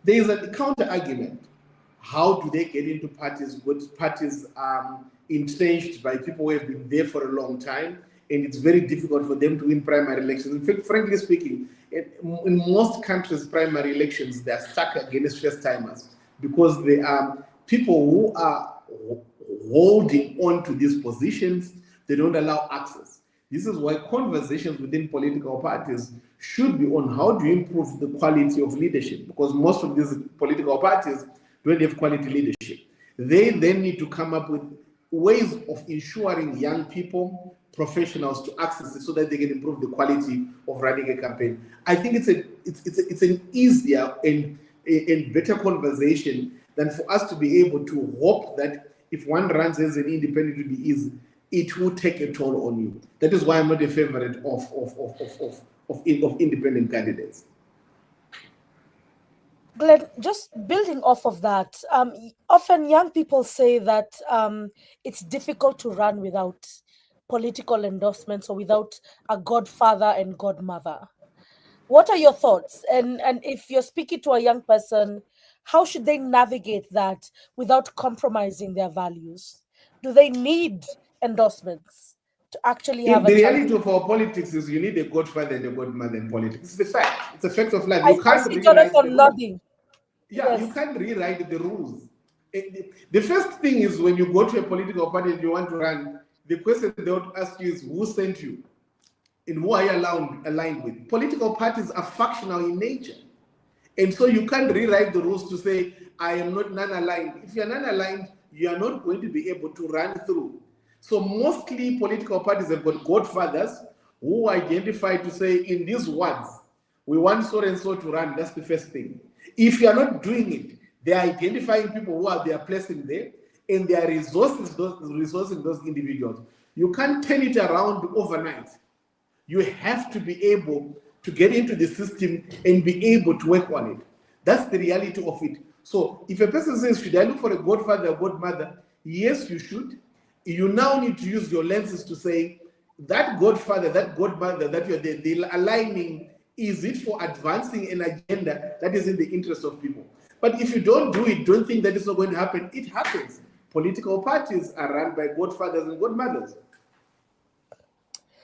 There is a counter-argument. How do they get into parties? What parties are entrenched by people who have been there for a long time, and it's very difficult for them to win primary elections. In fact, frankly speaking, in most countries, primary elections, they're stuck against first-timers because they are people who are holding on to these positions. They don't allow access. This is why conversations within political parties should be on how do you improve the quality of leadership, because most of these political parties don't have quality leadership. They then need to come up with ways of ensuring young people, professionals to access it so that they can improve the quality of running a campaign. I think it's an easier and better conversation than for us to be able to hope that if one runs as an independent, it will be easy. It will take a toll on you. That is why I'm not a favorite of independent candidates. Glenn, just building off of that, often young people say that it's difficult to run without political endorsements or without a godfather and godmother. What are your thoughts? And if you're speaking to a young person, how should they navigate that without compromising their values? Do they need endorsements to actually have The a reality of our politics is you need a godfather and a godmother in politics. It's the fact. It's a fact of life. I You can't see rewrite the Jonathan rules. nodding. Yeah, Yes. you can't rewrite the rules. The first thing is when you go to a political party and you want to run, the question they would ask you is who sent you and who are you aligned with? Political parties are factional in nature. And so you can't rewrite the rules to say, I am not non-aligned. If you're non-aligned, you are not going to be able to run through. So mostly political parties have got godfathers who identify to say, in these words, we want so and so to run. That's the first thing. If you are not doing it, they are identifying people who are they are placing there, and they are resourcing those individuals. You can't turn it around overnight. You have to be able to get into the system and be able to work on it. That's the reality of it. So if a person says, should I look for a godfather or godmother? Yes, you should. You now need to use your lenses to say, that godfather, that godmother that you're the aligning, is it for advancing an agenda that is in the interest of people? But if you don't do it, don't think that it's not going to happen. It happens. Political parties are run by godfathers and godmothers.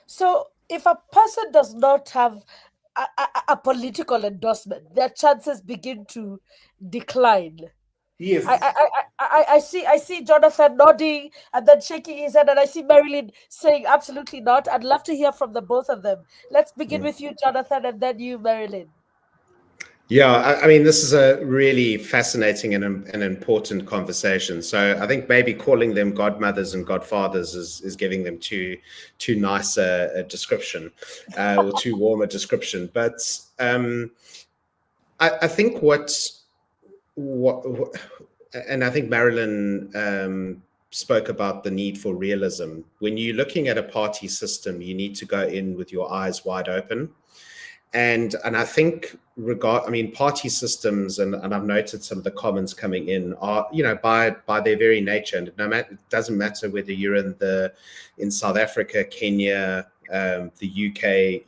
So if a person does not have a political endorsement, their chances begin to decline. Yes. I see Jonathan nodding and then shaking his head, and I see Marilyn saying absolutely not. I'd love to hear from the both of them. Let's begin with you, Jonathan, and then you, Marilyn. Yeah, I mean, this is a really fascinating and an important conversation. So I think maybe calling them godmothers and godfathers is giving them too nice a description, or too warm a description. But I think and I think Marilyn spoke about the need for realism. When you're looking at a party system, you need to go in with your eyes wide open. And I think party systems, and I've noted some of the comments coming in are, by their very nature, and it doesn't matter whether you're in South Africa, Kenya, the UK,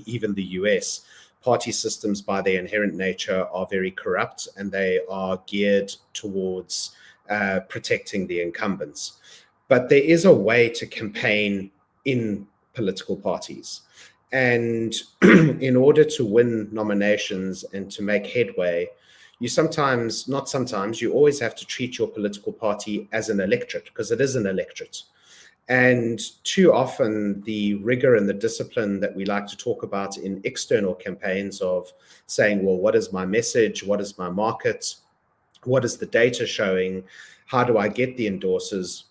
even the US, party systems by their inherent nature are very corrupt, and they are geared towards protecting the incumbents. But there is a way to campaign in political parties. And in order to win nominations and to make headway, you always have to treat your political party as an electorate, because it is an electorate. And too often the rigor and the discipline that we like to talk about in external campaigns of saying, well, what is my message? What is my market? What is the data showing? How do I get the endorsers?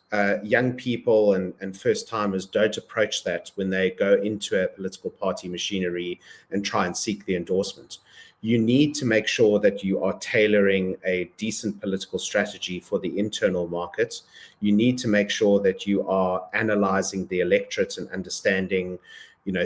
Young people and first timers don't approach that when they go into a political party machinery and try and seek the endorsement. You need to make sure that you are tailoring a decent political strategy for the internal market. You need to make sure that you are analyzing the electorate and understanding,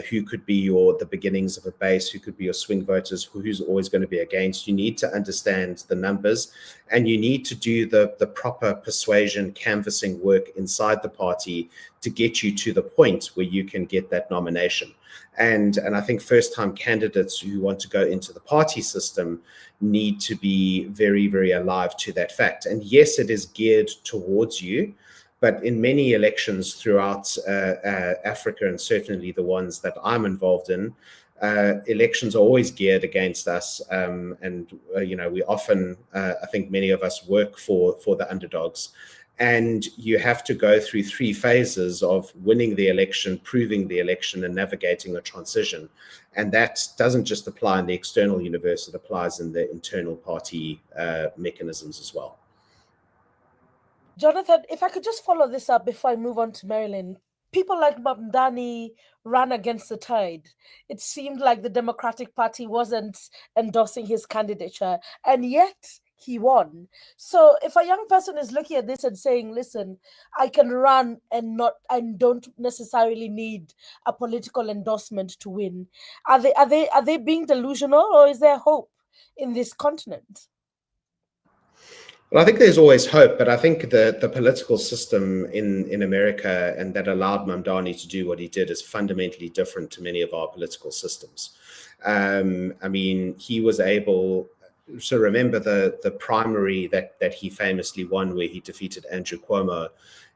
who could be the beginnings of a base, who could be your swing voters, who's always going to be against. You need to understand the numbers, and you need to do the proper persuasion canvassing work inside the party to get you to the point where you can get that nomination. And I think first-time candidates who want to go into the party system need to be very, very alive to that fact. And yes, it is geared towards you, but in many elections throughout Africa, and certainly the ones that I'm involved in, elections are always geared against us. We often, I think many of us work for the underdogs. And you have to go through 3 phases of winning the election, proving the election, and navigating a transition. And that doesn't just apply in the external universe, it applies in the internal party mechanisms as well. Jonathan, if I could just follow this up before I move on to Marilyn. People like Mpani ran against the tide. It seemed like the Democratic Party wasn't endorsing his candidature, and yet he won. So if a young person is looking at this and saying, listen, I can run and don't necessarily need a political endorsement to win, are they being delusional, or is there hope in this continent? Well, I think there's always hope, but I think the political system in America, and that allowed Mpani to do what he did, is fundamentally different to many of our political systems. He was able. So remember the primary that he famously won, where he defeated Andrew Cuomo.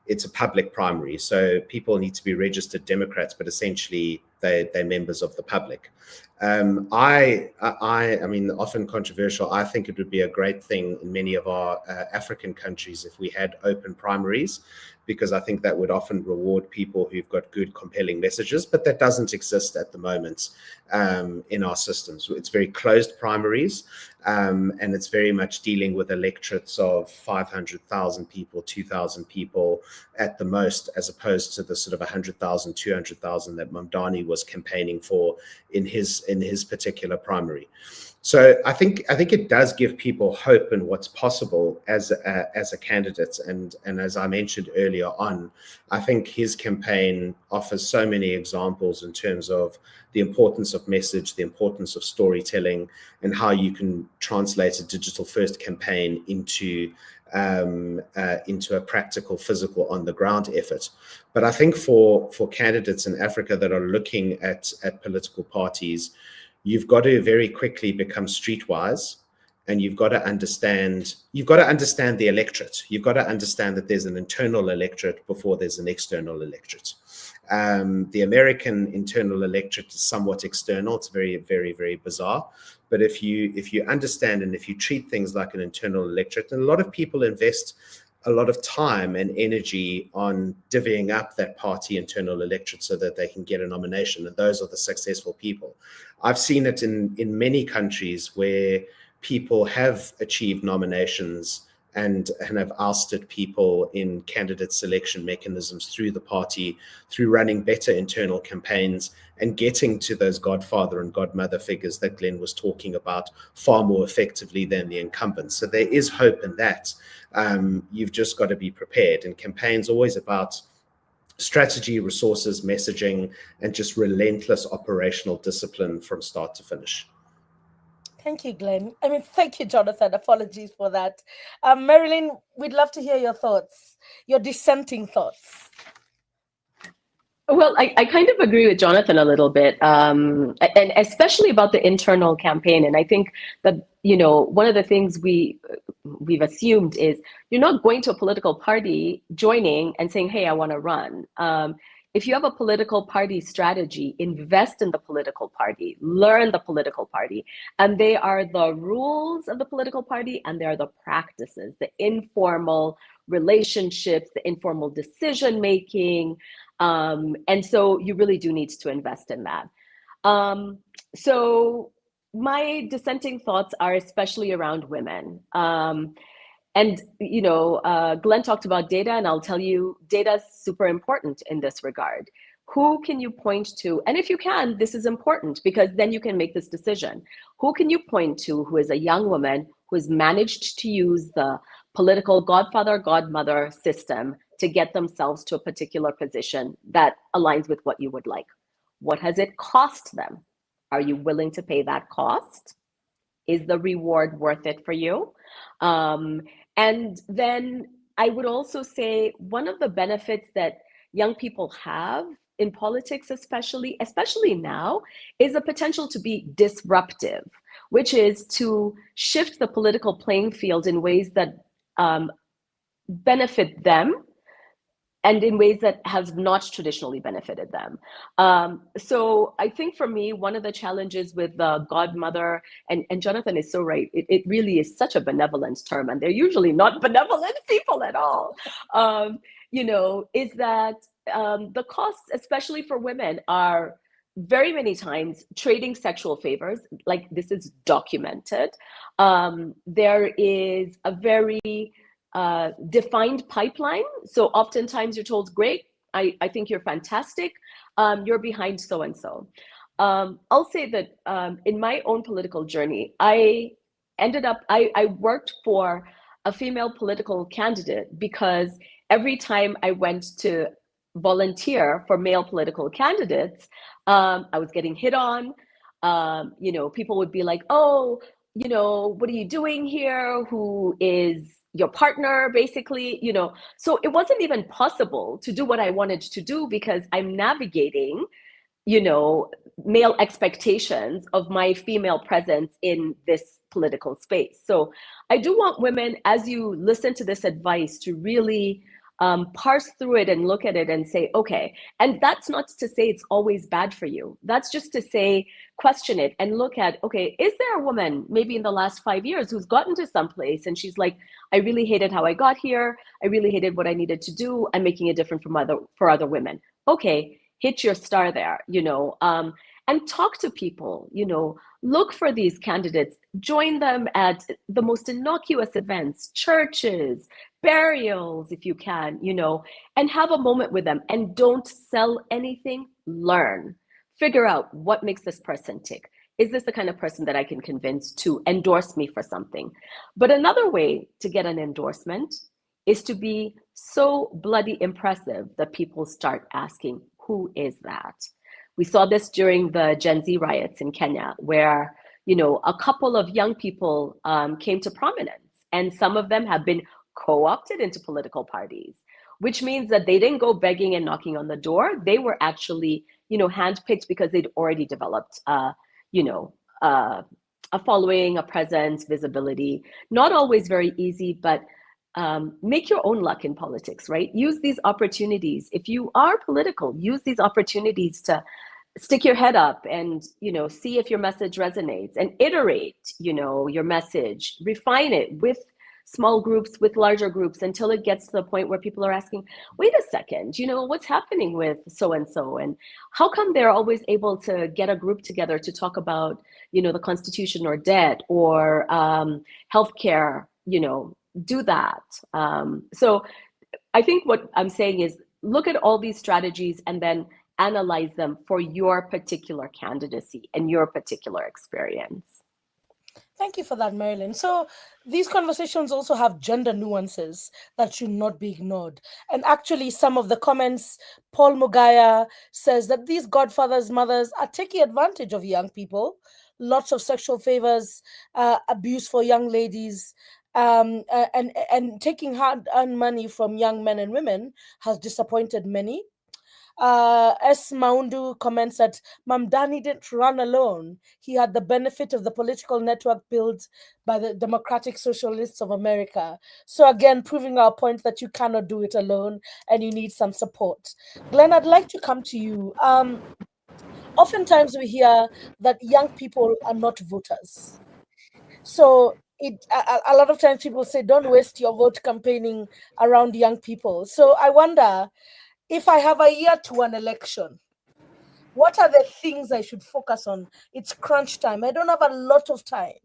It's a public primary, so people need to be registered Democrats, but essentially they're members of the public. Often controversial, I think it would be a great thing in many of our African countries if we had open primaries, because I think that would often reward people who've got good, compelling messages, but that doesn't exist at the moment in our systems. It's very closed primaries, and it's very much dealing with electorates of 500,000 people, 2,000 people, at the most, as opposed to the sort of 100,000, 200,000 that Mpani was campaigning for in his particular primary. So I think it does give people hope in what's possible as a candidate, and as I mentioned earlier on, I think his campaign offers so many examples in terms of the importance of message, the importance of storytelling, and how you can translate a digital-first campaign into a practical, physical, on-the-ground effort. But I think for candidates in Africa that are looking at political parties, you've got to very quickly become streetwise, and you've got to understand the electorate. You've got to understand that there's an internal electorate before there's an external electorate. The American internal electorate is somewhat external. It's very, very, very bizarre. But if you understand and if you treat things like an internal electorate, and a lot of people invest a lot of time and energy on divvying up that party internal electorate so that they can get a nomination, and those are the successful people. I've seen it in many countries where people have achieved nominations and have ousted people in candidate selection mechanisms through the party, through running better internal campaigns and getting to those godfather and godmother figures that Glenn was talking about far more effectively than the incumbents. So there is hope in that. You've just got to be prepared. And campaigns always about strategy, resources, messaging, and just relentless operational discipline from start to finish. Thank you, Glenn. Thank you, Jonathan. Apologies for that. Marilyn, we'd love to hear your thoughts, your dissenting thoughts. Well, I kind of agree with Jonathan a little bit, and especially about the internal campaign. And I think that, one of the things we've assumed is you're not going to a political party, joining and saying, hey, I want to run. If you have a political party strategy, invest in the political party, learn the political party. And they are the rules of the political party, and they are the practices, the informal relationships, the informal decision-making. And so you really do need to invest in that. So my dissenting thoughts are especially around women. And, Glenn talked about data, and I'll tell you, data is super important in this regard. Who can you point to? And if you can, this is important because then you can make this decision. Who can you point to who is a young woman who has managed to use the political godfather, godmother system to get themselves to a particular position that aligns with what you would like? What has it cost them? Are you willing to pay that cost? Is the reward worth it for you? And then I would also say one of the benefits that young people have in politics, especially now, is a potential to be disruptive, which is to shift the political playing field in ways that benefit them and in ways that have not traditionally benefited them. So I think for me, one of the challenges with the godmother, and Jonathan is so right, it really is such a benevolent term, and they're usually not benevolent people at all, is that the costs, especially for women, are very many times trading sexual favors. Like, this is documented. There is a very defined pipeline. So oftentimes you're told, great, I think you're fantastic. You're behind so-and-so. I'll say that in my own political journey, I worked for a female political candidate because every time I went to volunteer for male political candidates, I was getting hit on. People would be like, oh, what are you doing here? Who is your partner, basically? So it wasn't even possible to do what I wanted to do because I'm navigating, male expectations of my female presence in this political space. So I do want women, as you listen to this advice, to really parse through it and look at it and say, okay, and that's not to say it's always bad for you. That's just to say, question it and look at, okay, is there a woman maybe in the last 5 years who's gotten to some place and she's like, I really hated how I got here. I really hated what I needed to do. I'm making it different for other women. Okay, hit your star there, and talk to people, look for these candidates, join them at the most innocuous events, churches, burials if you can, and have a moment with them, and don't sell anything. Learn, figure out what makes this person tick. Is this the kind of person that I can convince to endorse me for something? But another way to get an endorsement is to be so bloody impressive that people start asking, who is that? We saw this during the Gen Z riots in Kenya, where, a couple of young people came to prominence, and some of them have been co-opted into political parties, which means that they didn't go begging and knocking on the door. They were actually, handpicked because they'd already developed, a following, a presence, visibility. Not always very easy, but make your own luck in politics, right? Use these opportunities. If you are political, use these opportunities to stick your head up and, see if your message resonates, and iterate, your message, refine it with small groups, with larger groups, until it gets to the point where people are asking, wait a second, what's happening with so-and-so? And how come they're always able to get a group together to talk about, the Constitution or debt or healthcare, do that. So I think what I'm saying is, look at all these strategies and then analyze them for your particular candidacy and your particular experience. Thank you for that, Marilyn. So these conversations also have gender nuances that should not be ignored. And actually, some of the comments, Paul Mugaya says that these godfathers, mothers are taking advantage of young people. Lots of sexual favors, abuse for young ladies, and taking hard-earned money from young men and women has disappointed many. S. Maundu comments that Mamdani didn't run alone. He had the benefit of the political network built by the Democratic Socialists of America. So again, proving our point that you cannot do it alone and you need some support. Glenn, I'd like to come to you. Oftentimes we hear that young people are not voters. So a lot of times people say, don't waste your vote campaigning around young people. So I wonder, if I have a year to an election, what are the things I should focus on? It's crunch time. I don't have a lot of time.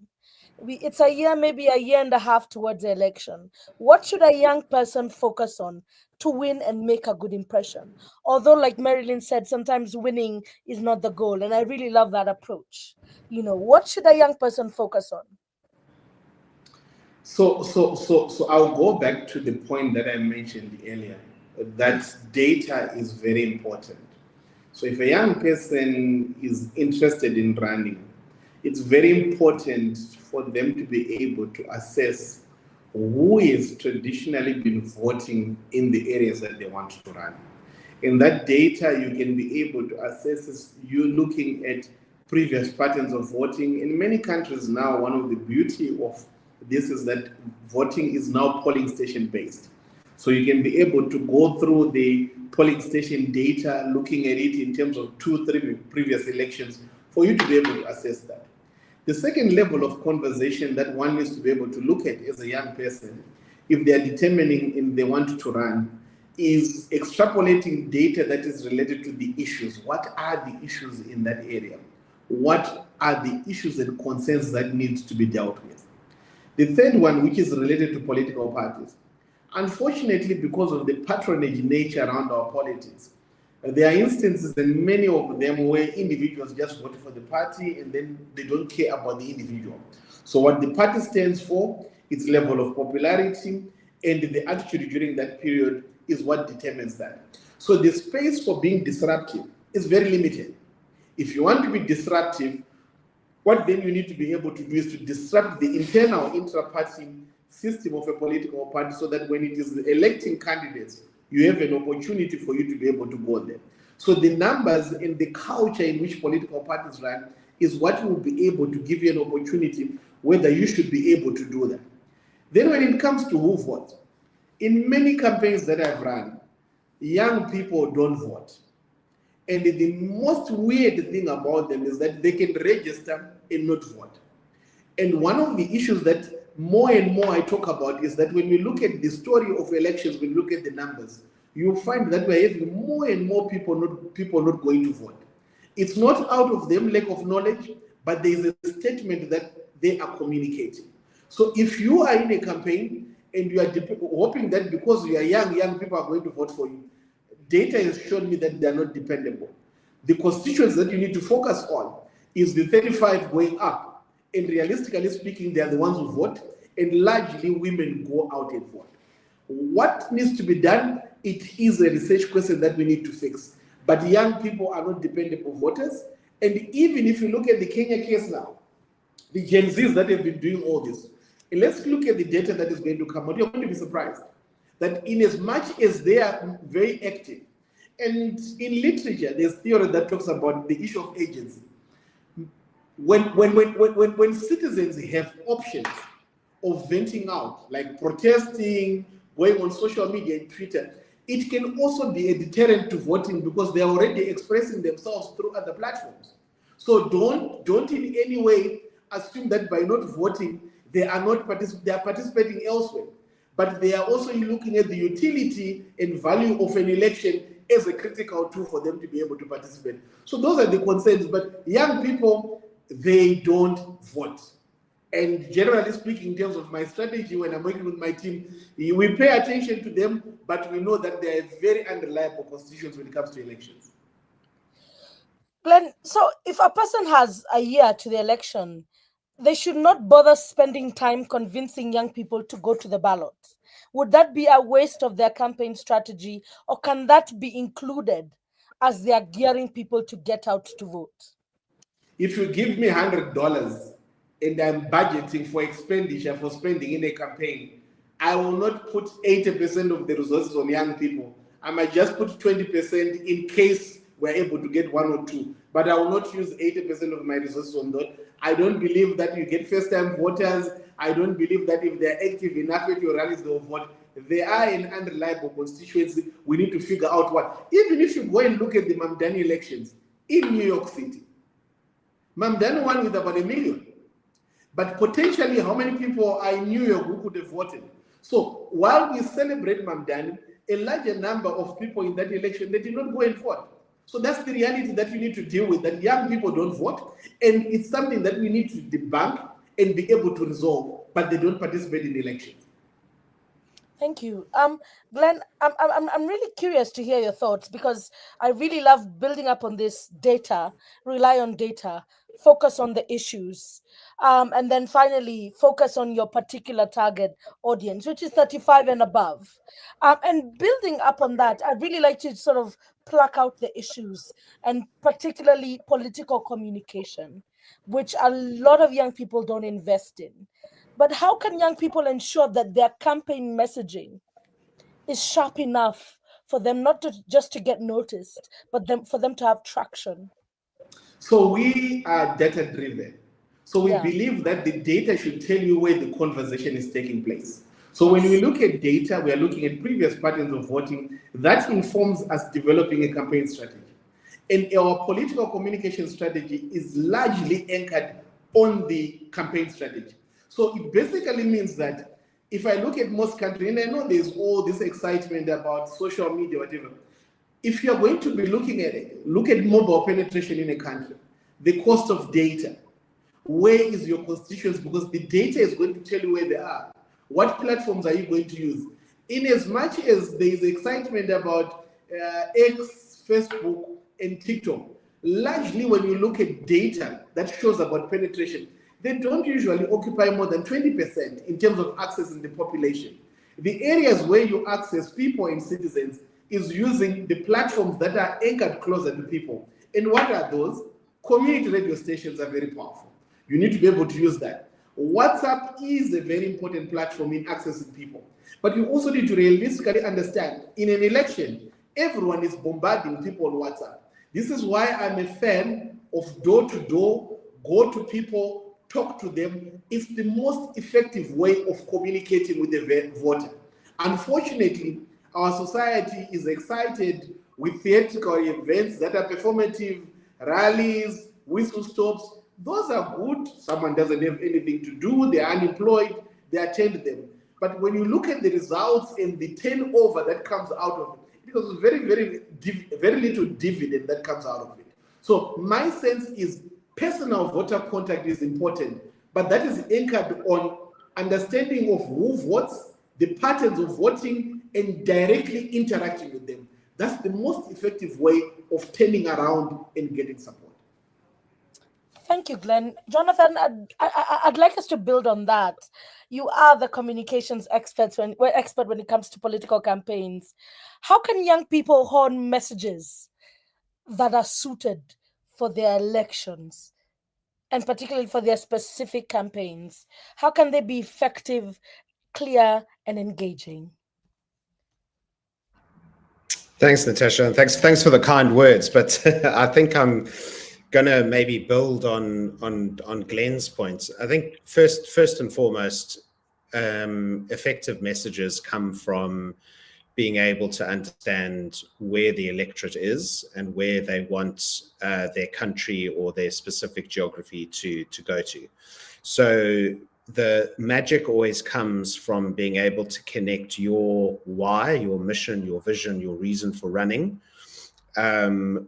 It's a year, maybe a year and a half towards the election. What should a young person focus on to win and make a good impression? Although, like Marilyn said, sometimes winning is not the goal. And I really love that approach. What should a young person focus on? So I'll go back to the point that I mentioned earlier, that data is very important. So if a young person is interested in running, it's very important for them to be able to assess who is traditionally been voting in the areas that they want to run. In that data, you can be able to assess, you looking at previous patterns of voting. In many countries now, one of the beauty of this is that voting is now polling station based. So you can be able to go through the polling station data, looking at it in terms of 2-3 previous elections, for you to be able to assess that. The second level of conversation that one needs to be able to look at as a young person, if they are determining if they want to run, is extrapolating data that is related to the issues. What are the issues in that area? What are the issues and concerns that need to be dealt with? The third one, which is related to political parties. Unfortunately, because of the patronage nature around our politics, there are instances, and many of them, where individuals just vote for the party and then they don't care about the individual. So what the party stands for, its level of popularity, and the attitude during that period is what determines that. So the space for being disruptive is very limited. If you want to be disruptive, what then you need to be able to do is to disrupt the internal intra-party system of a political party, so that when it is electing candidates, you have an opportunity for you to be able to go there. So the numbers and the culture in which political parties run is what will be able to give you an opportunity whether you should be able to do that. Then when it comes to who votes, in many campaigns that I've run, young people don't vote. And the most weird thing about them is that they can register and not vote. And one of the issues that more and more I talk about is that when we look at the story of elections, when we look at the numbers, you'll find that we're having more and more people not going to vote. It's not out of them lack of knowledge, but there is a statement that they are communicating. So if you are in a campaign and you are hoping that because you are young people are going to vote for you. Data has shown me that they are not dependable. The constituents that you need to focus on is the 35 going up. And realistically speaking, they are the ones who vote, and largely women go out and vote. What needs to be done? It is a research question that we need to fix. But young people are not dependable voters. And even if you look at the Kenya case now, the Gen Zs that have been doing all this, and let's look at the data that is going to come out. You're going to be surprised that in as much as they are very active, and in literature, there's theory that talks about the issue of agency. When citizens have options of venting out, like protesting, going on social media and Twitter, it can also be a deterrent to voting because they're already expressing themselves through other platforms. So don't in any way assume that by not voting, they are participating elsewhere. But they are also looking at the utility and value of an election as a critical tool for them to be able to participate. So those are the concerns. But young people, they don't vote. And generally speaking, in terms of my strategy, when I'm working with my team, we pay attention to them, but we know that they are very unreliable constituents when it comes to elections. Glenn, so if a person has a year to the election, they should not bother spending time convincing young people to go to the ballot. Would that be a waste of their campaign strategy, or can that be included as they are gearing people to get out to vote? If you give me $100 and I'm budgeting for expenditure for spending in a campaign, I will not put 80% of the resources on young people. I might just put 20% in case we're able to get one or two, but I will not use 80% of my resources on that. I don't believe that you get first-time voters. I don't believe that if they're active enough at your rallies, they'll vote. They are an unreliable constituency. We need to figure out what. Even if you go and look at the Mpani elections in New York City, Mpani won with about 1 million. But potentially, how many people are in New York who could have voted? So while we celebrate Mpani, a larger number of people in that election, they did not go and vote. So that's the reality that you need to deal with, that young people don't vote. And it's something that we need to debunk and be able to resolve, but they don't participate in elections. Thank you. Glenn, I'm really curious to hear your thoughts, because I really love building up on this data, rely on data, focus on the issues, and then finally focus on your particular target audience, which is 35 and above. And building up on that, I'd really like to sort of pluck out the issues, and particularly political communication, which a lot of young people don't invest in. But how can young people ensure that their campaign messaging is sharp enough for them not to just to get noticed, but for them to have traction? So we are data-driven. So we believe that the data should tell you where the conversation is taking place. So when we look at data, we are looking at previous patterns of voting. That informs us developing a campaign strategy. And our political communication strategy is largely anchored on the campaign strategy. So it basically means that if I look at most countries, and I know there's all this excitement about social media, whatever, if you're going to be looking at it, look at mobile penetration in a country, the cost of data, where is your constituents, because the data is going to tell you where they are. What platforms are you going to use? In as much as there is excitement about X, Facebook, and TikTok, largely when you look at data that shows about penetration, they don't usually occupy more than 20% in terms of access in the population. The areas where you access people and citizens is using the platforms that are anchored closer to people. And what are those? Community radio stations are very powerful. You need to be able to use that. WhatsApp is a very important platform in accessing people. But you also need to realistically understand, in an election, everyone is bombarding people on WhatsApp. This is why I'm a fan of door-to-door, go to people, talk to them. It's the most effective way of communicating with the voter. Unfortunately, our society is excited with theatrical events that are performative, rallies, whistle stops. Those are good. Someone doesn't have anything to do, they're unemployed, they attend them. But when you look at the results and the turnover that comes out of it, because it's very little dividend that comes out of it. So my sense is personal voter contact is important, but that is anchored on understanding of who votes, the patterns of voting, and directly interacting with them. That's the most effective way of turning around and getting support. Thank you, Glenn. Jonathan, I'd like us to build on that. You are the communications expert when it comes to political campaigns. How can young people hone messages that are suited for their elections, and particularly for their specific campaigns? How can they be effective, clear, and engaging? Thanks, Natasha, and thanks for the kind words. But I think I'm gonna maybe build on Glenn's points. I think first and foremost, effective messages come from being able to understand where the electorate is and where they want their country or their specific geography to go to. So the magic always comes from being able to connect your why, your mission, your vision, your reason for running,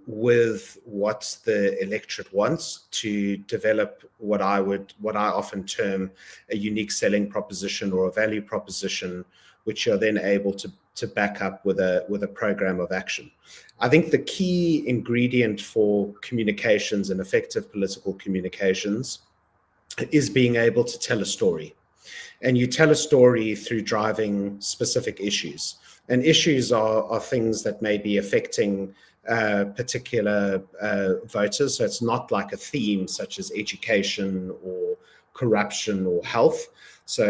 with what the electorate wants, to develop what I often term a unique selling proposition or a value proposition, which you're then able to back up with a program of action. I think the key ingredient for communications and effective political communications is being able to tell a story. And you tell a story through driving specific issues. And issues are things that may be affecting particular voters. So it's not like a theme such as education or corruption or health. So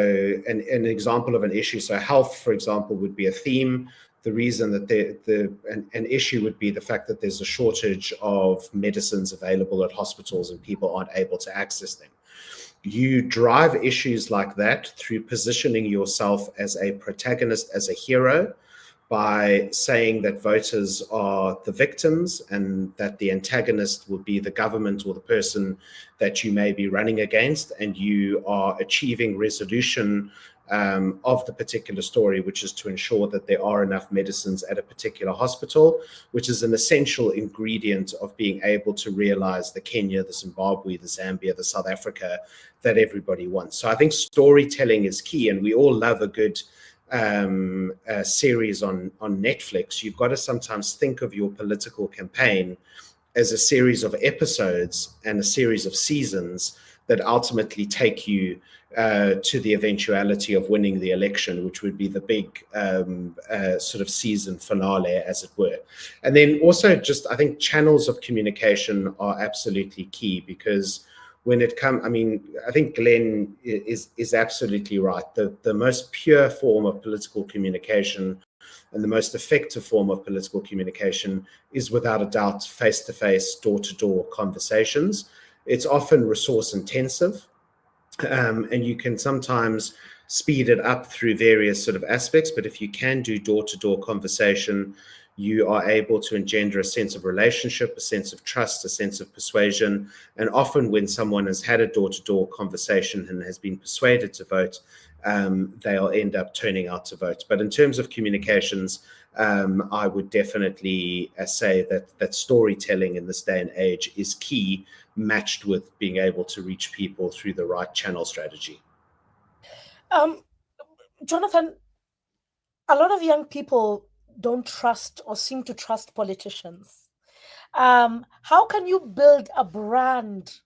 an example of an issue, so health, for example, would be a theme. The reason that an issue would be the fact that there's a shortage of medicines available at hospitals and people aren't able to access them. You drive issues like that through positioning yourself as a protagonist, as a hero, by saying that voters are the victims and that the antagonist will be the government or the person that you may be running against, and you are achieving resolution of the particular story, which is to ensure that there are enough medicines at a particular hospital, which is an essential ingredient of being able to realize the Kenya, the Zimbabwe, the Zambia, the South Africa that everybody wants. So I think storytelling is key, and we all love a good series on Netflix. You've got to sometimes think of your political campaign as a series of episodes and a series of seasons that ultimately take you to the eventuality of winning the election, which would be the big sort of season finale, as it were. And then also just, I think channels of communication are absolutely key, because when it comes, I mean, I think Glenn is absolutely right. The most pure form of political communication and the most effective form of political communication is without a doubt face-to-face, door-to-door conversations. It's often resource intensive, and you can sometimes speed it up through various sort of aspects. But if you can do door-to-door conversation, you are able to engender a sense of relationship, a sense of trust, a sense of persuasion. And often when someone has had a door-to-door conversation and has been persuaded to vote, they'll end up turning out to vote. But in terms of communications, I would definitely say that storytelling in this day and age is key, matched with being able to reach people through the right channel strategy. Jonathan, a lot of young people don't trust or seem to trust politicians. How can you build a brand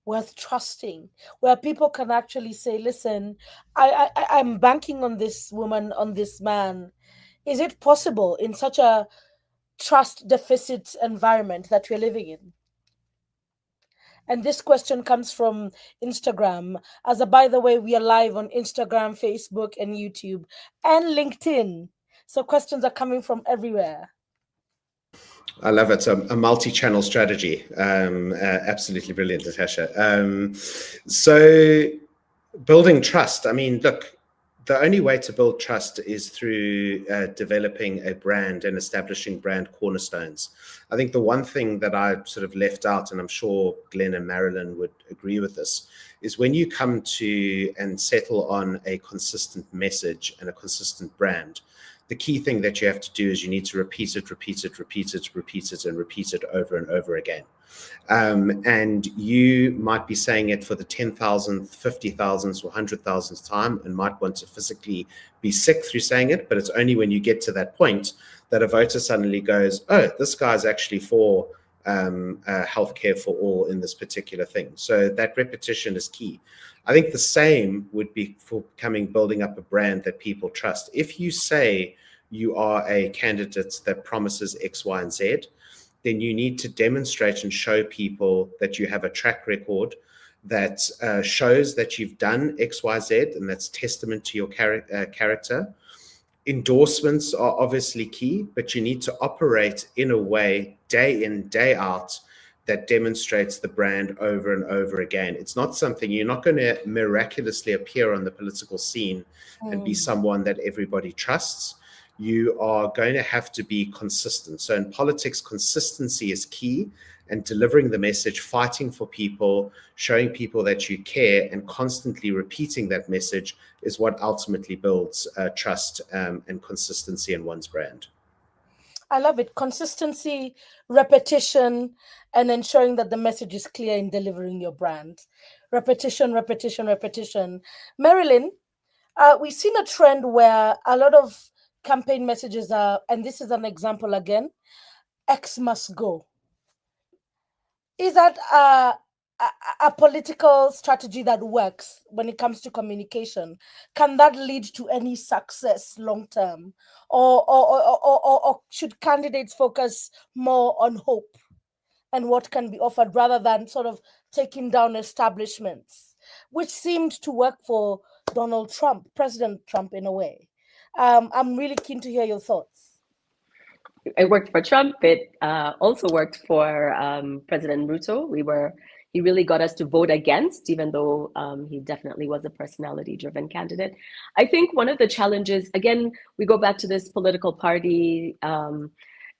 worth trusting, where people can actually say, listen, I'm banking on this woman, on this man? Is it possible in such a trust deficit environment that we're living in? And this question comes from Instagram. By the way, we are live on Instagram, Facebook, and YouTube, and LinkedIn. So questions are coming from everywhere. I love it. A multi-channel strategy. Absolutely brilliant, Natasha. So building trust. I mean, look, the only way to build trust is through developing a brand and establishing brand cornerstones. I think the one thing that I sort of left out, and I'm sure Glen and Marilyn would agree with this, is when you come to and settle on a consistent message and a consistent brand, the key thing that you have to do is you need to repeat it over and over again. And you might be saying it for the 10,000th, 50,000th, or 100,000th time and might want to physically be sick through saying it, but it's only when you get to that point that a voter suddenly goes, oh, this guy's actually for healthcare for all in this particular thing. So that repetition is key. I think the same would be for building up a brand that people trust. If you say you are a candidate that promises X, Y, and Z, then you need to demonstrate and show people that you have a track record that shows that you've done X, Y, Z, and that's testament to your character. Endorsements are obviously key, but you need to operate in a way day in, day out that demonstrates the brand over and over again. It's not something, you're not going to miraculously appear on the political scene and be someone that everybody trusts. You are going to have to be consistent. So in politics, consistency is key, and delivering the message, fighting for people, showing people that you care, and constantly repeating that message is what ultimately builds trust and consistency in one's brand. I love it. Consistency, repetition, and ensuring that the message is clear in delivering your brand. Repetition. Marilyn, we've seen a trend where a lot of campaign messages are, and this is an example again, X must go. Is that a political strategy that works when it comes to communication? Can that lead to any success long term, or should candidates focus more on hope and what can be offered rather than sort of taking down establishments, which seemed to work for President Trump in a way? I'm really keen to hear your thoughts. It worked for Trump. It also worked for President Ruto. He really got us to vote against, even though he definitely was a personality-driven candidate. I think one of the challenges, again, we go back to this political party,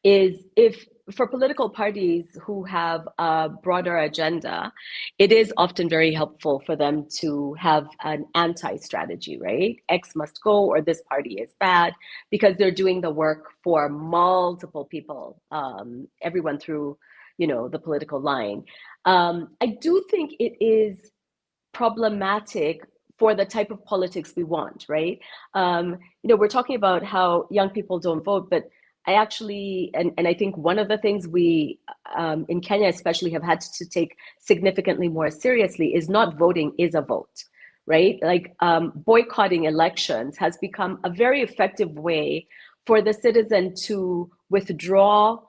is if for political parties who have a broader agenda, it is often very helpful for them to have an anti-strategy, right? X must go, or this party is bad, because they're doing the work for multiple people, everyone through, the political line. I do think it is problematic for the type of politics we want, right? We're talking about how young people don't vote, but I actually, and I think one of the things we, in Kenya especially, have had to take significantly more seriously is not voting is a vote, right? Like boycotting elections has become a very effective way for the citizen to withdraw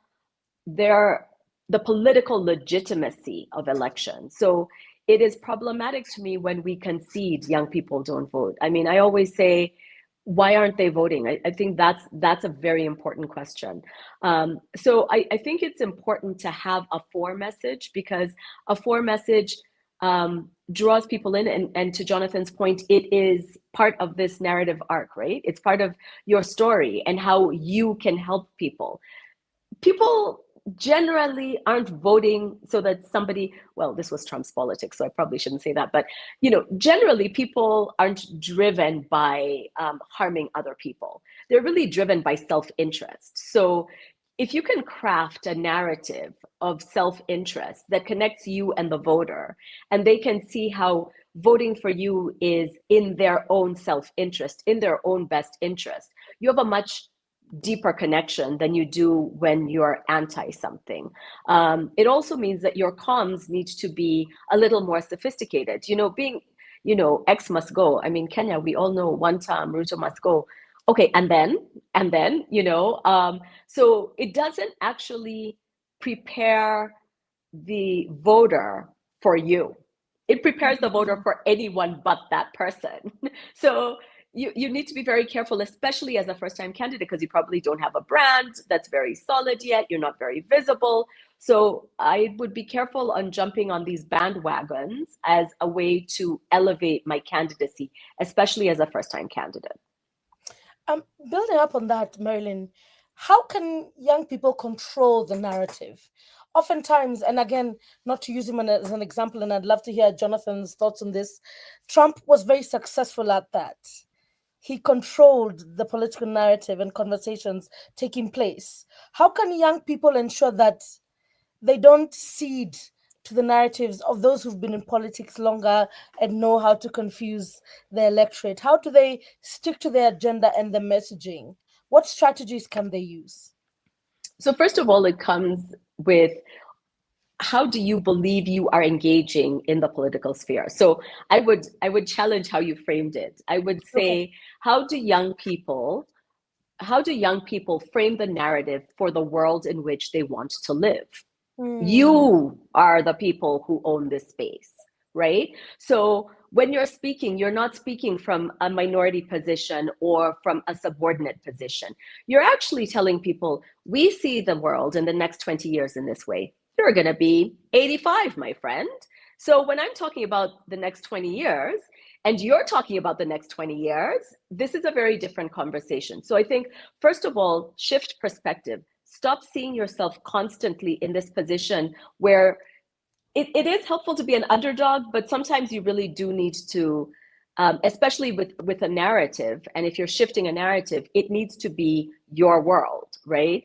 the political legitimacy of elections. So it is problematic to me when we concede young people don't vote. I mean, I always say, why aren't they voting? I think that's a very important question. So I think it's important to have a for message, because a for message draws people in. And to Jonathan's point, it is part of this narrative arc, right? It's part of your story and how you can help people. People generally aren't voting so that somebody, well, this was Trump's politics, so I probably shouldn't say that, but generally people aren't driven by harming other people. They're really driven by self-interest. So if you can craft a narrative of self-interest that connects you and the voter, and they can see how voting for you is in their own self-interest, in their own best interest, you have a much deeper connection than you do when you're anti something. It also means that your comms need to be a little more sophisticated. Being, X must go. I mean, Kenya, we all know one time Ruto must go. Okay, and then, so it doesn't actually prepare the voter for you. It prepares the voter for anyone but that person. So you need to be very careful, especially as a first-time candidate, because you probably don't have a brand that's very solid yet. You're not very visible. So I would be careful on jumping on these bandwagons as a way to elevate my candidacy, especially as a first-time candidate. Building up on that, Marilyn, how can young people control the narrative? Oftentimes, and again, not to use him as an example, and I'd love to hear Jonathan's thoughts on this, Trump was very successful at that. he controlled the political narrative and conversations taking place. How can young people ensure that they don't cede to the narratives of those who've been in politics longer and know how to confuse the electorate? How do they stick to their agenda and the messaging? What strategies can they use? So first of all, it comes with, how do you believe you are engaging in the political sphere? So I would challenge how you framed it. I would say, Okay. how do young people frame the narrative for the world in which they want to live? You are the people who own this space, right? So when you're speaking, you're not speaking from a minority position or from a subordinate position. You're actually telling people, we see the world in the next 20 years in this way. You're going to be 85, my friend. So when I'm talking about the next 20 years, and you're talking about the next 20 years, this is a very different conversation. So I think, first of all, shift perspective. Stop seeing yourself constantly in this position where it is helpful to be an underdog, but sometimes you really do need to, especially with a narrative, and if you're shifting a narrative, it needs to be your world, right?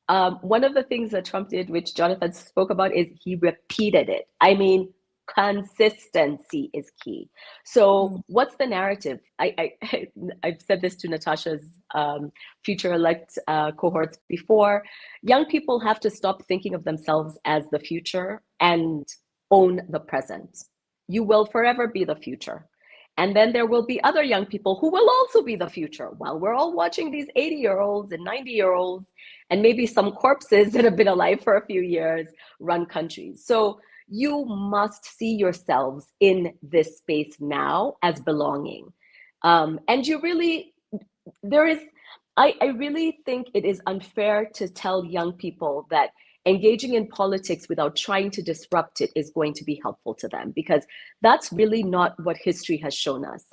One of the things that Trump did, which Jonathan spoke about, is he repeated it. I mean, consistency is key. So what's the narrative? I've said this to Natasha's future elect cohorts before. Young people have to stop thinking of themselves as the future and own the present. You will forever be the future. And then there will be other young people who will also be the future, while we're all watching these 80-year-olds and 90-year-olds and maybe some corpses that have been alive for a few years run countries. So you must see yourselves in this space now as belonging. And you really, I really think it is unfair to tell young people that engaging in politics without trying to disrupt it is going to be helpful to them, because that's really not what history has shown us.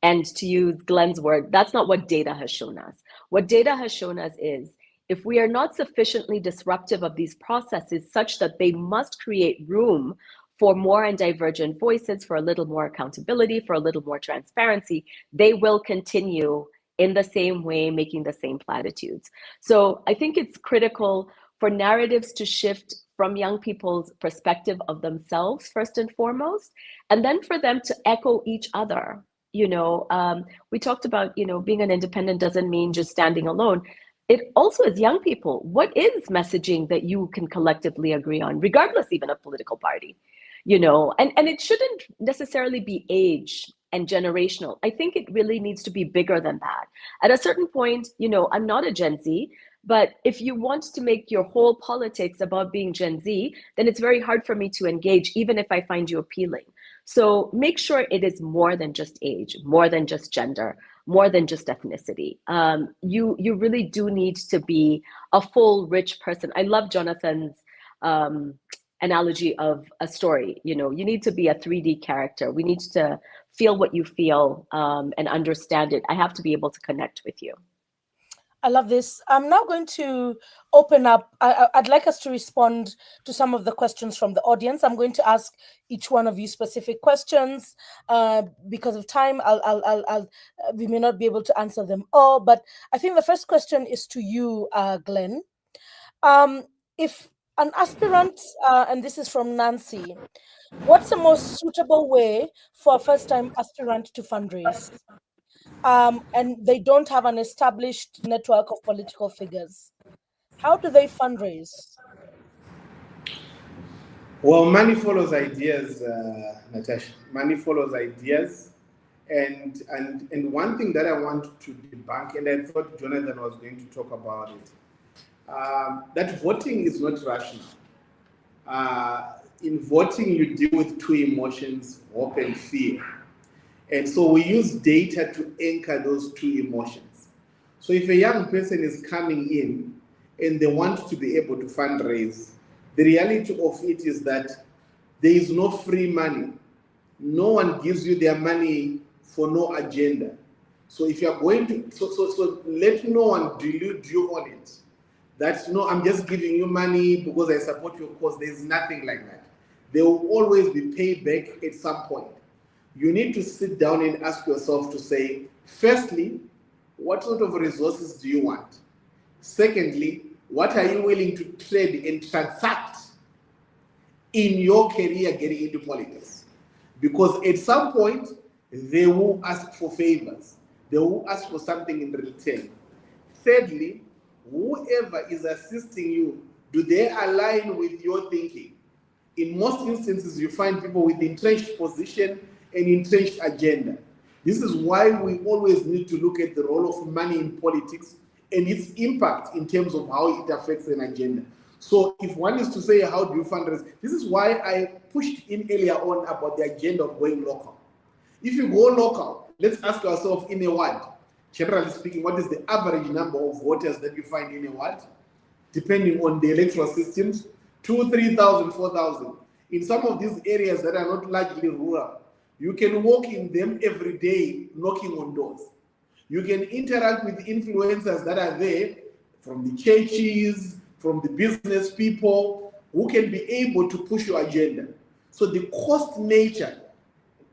And to use Glen's word, that's not what data has shown us. What data has shown us is, if we are not sufficiently disruptive of these processes such that they must create room for more and divergent voices, for a little more accountability, for a little more transparency, they will continue in the same way, making the same platitudes. So I think it's critical for narratives to shift from young people's perspective of themselves, first and foremost, and then for them to echo each other. We talked about, being an independent doesn't mean just standing alone. It also is young people. What is messaging that you can collectively agree on, regardless even of political party? And it shouldn't necessarily be age and generational. I think it really needs to be bigger than that. At a certain point, I'm not a Gen Z, but if you want to make your whole politics about being Gen Z, then it's very hard for me to engage, even if I find you appealing. So make sure it is more than just age, more than just gender, more than just ethnicity. You really do need to be a full, rich person. I love Jonathan's analogy of a story. You need to be a 3D character. We need to feel what you feel and understand it. I have to be able to connect with you. I love this. I'm now going to open up. I'd like us to respond to some of the questions from the audience. I'm going to ask each one of you specific questions. Because of time, we may not be able to answer them all. But I think the first question is to you, Glen. If an aspirant, and this is from Nancy, what's the most suitable way for a first-time aspirant to fundraise? And they don't have an established network of political figures. How do they fundraise? Well, money follows ideas, Natasha. Money follows ideas. And one thing that I want to debunk, and I thought Jonathan was going to talk about it, that voting is not rational. In voting, you deal with two emotions, hope and fear. And so we use data to anchor those two emotions. So if a young person is coming in and they want to be able to fundraise, the reality of it is that there is no free money. No one gives you their money for no agenda. So if you're going to, so let no one delude you on it. That's no, I'm just giving you money because I support your cause. There's nothing like that. There will always be payback at some point. You need to sit down and ask yourself to say, Firstly, what sort of resources do you want? Secondly, what are you willing to trade and transact in your career getting into politics? Because at some point, they will ask for favors. They will ask for something in return. Thirdly, whoever is assisting you, do they align with your thinking? In most instances, you find people with entrenched position and entrenched agenda. This is why we always need to look at the role of money in politics and its impact in terms of how it affects an agenda. So if one is to say, how do you fundraise? This is why I pushed in earlier on about the agenda of going local. If you go local, let's ask ourselves in a ward, generally speaking, what is the average number of voters that you find in a ward? Depending on the electoral systems, 2,000, 3,000, 4,000. In some of these areas that are not largely rural, you can walk in them every day knocking on doors. You can interact with influencers that are there from the churches, from the business people, who can be able to push your agenda. So the cost nature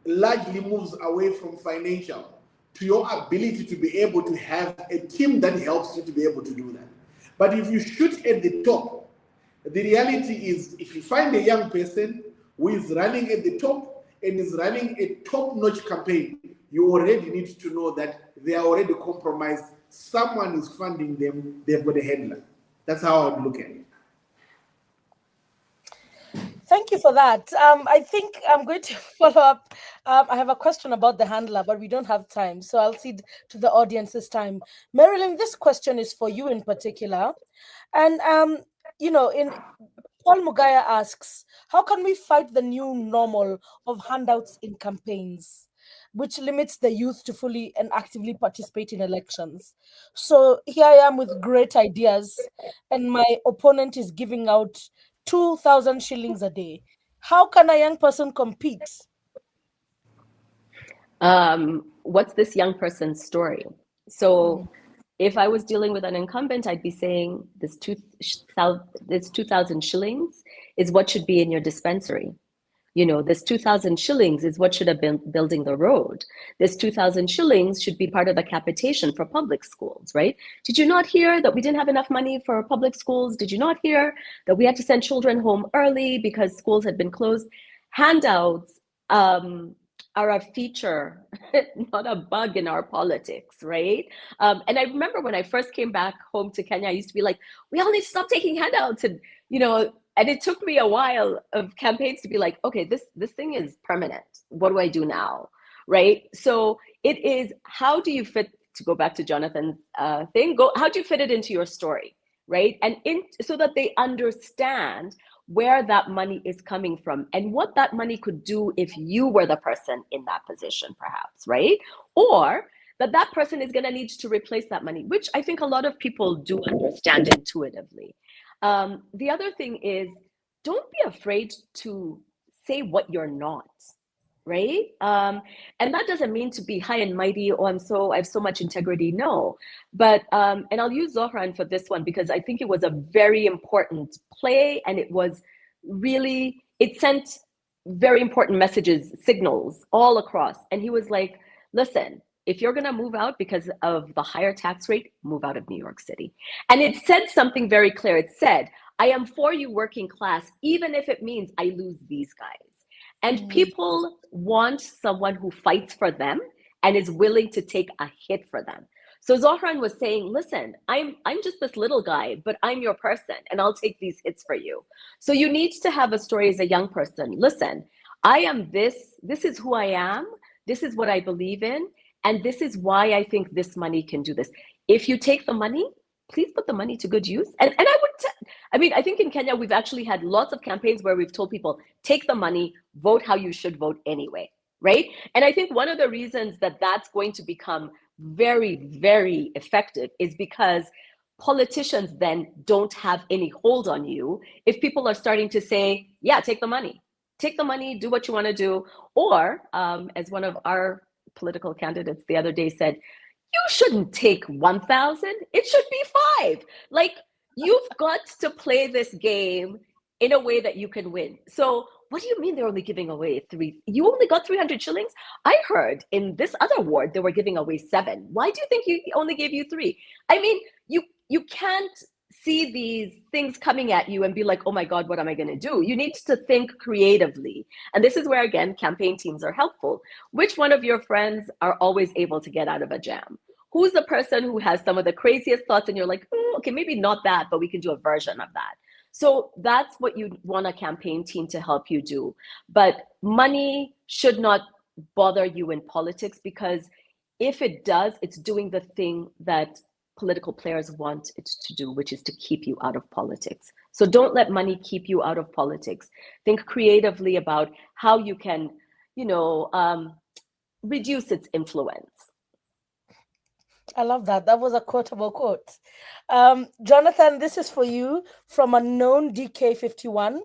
largely moves away from financial to your ability to be able to have a team that helps you to be able to do that. But if you shoot at the top, the reality is if you find a young person who is running at the top and is running a top-notch campaign, you already need to know that they are already compromised. Someone is funding them, they've got a handler. That's how I would look at it. Thank you for that. I think I'm going to follow up. I have a question about the handler, but we don't have time. So I'll cede to the audience this time. Marilyn, this question is for you in particular. And, in Paul Mugaya asks, how can we fight the new normal of handouts in campaigns, which limits the youth to fully and actively participate in elections? So here I am with great ideas, and my opponent is giving out 2,000 shillings a day. How can a young person compete? What's this young person's story? So if I was dealing with an incumbent, I'd be saying this 2,000 shillings is what should be in your dispensary. This 2,000 shillings is what should have been building the road. This 2,000 shillings should be part of the capitation for public schools, right? Did you not hear that we didn't have enough money for public schools? Did you not hear that we had to send children home early because schools had been closed? Handouts are a feature, not a bug in our politics, right? And I remember when I first came back home to Kenya, I used to be like, we all need to stop taking handouts. And, and it took me a while of campaigns to be like, okay, this thing is permanent. What do I do now, right? So it is, how do you fit, to go back to Jonathan's thing, how do you fit it into your story, right? And so that they understand where that money is coming from and what that money could do if you were the person in that position, perhaps, right? Or that person is going to need to replace that money, which I think a lot of people do understand intuitively. The other thing is, don't be afraid to say what you're not, right? And that doesn't mean to be high and mighty, I have so much integrity, no. But, and I'll use Zohran for this one because I think it was a very important play, and it sent very important messages, signals all across. And he was like, listen, if you're gonna move out because of the higher tax rate, move out of New York City. And it said something very clear. It said, I am for you working class, even if it means I lose these guys. And people want someone who fights for them and is willing to take a hit for them. So Zohran was saying, listen, I'm just this little guy, but I'm your person and I'll take these hits for you. So you need to have a story as a young person. Listen, I am this is who I am, this is what I believe in, and this is why I think this money can do this. If you take the money, please put the money to good use. And I think in Kenya, we've actually had lots of campaigns where we've told people, take the money, vote how you should vote anyway, right? And I think one of the reasons that that's going to become very, very effective is because politicians then don't have any hold on you. If people are starting to say, yeah, take the money, do what you want to do. Or as one of our political candidates the other day said, you shouldn't take 1,000, it should be 5. Like, you've got to play this game in a way that you can win. So what do you mean they're only giving away 3? You only got 300 shillings? I heard in this other ward they were giving away 7. Why do you think he only gave you 3? I mean, you can't see these things coming at you and be like, oh my God, what am I going to do? You need to think creatively. And this is where, again, campaign teams are helpful. Which one of your friends are always able to get out of a jam? Who's the person who has some of the craziest thoughts and you're like, okay, maybe not that, but we can do a version of that. So that's what you want a campaign team to help you do. But money should not bother you in politics, because if it does, it's doing the thing that political players want it to do, which is to keep you out of politics. So don't let money keep you out of politics. Think creatively about how you can, reduce its influence. I love that. That was a quotable quote. Jonathan, this is for you from unknown DK51.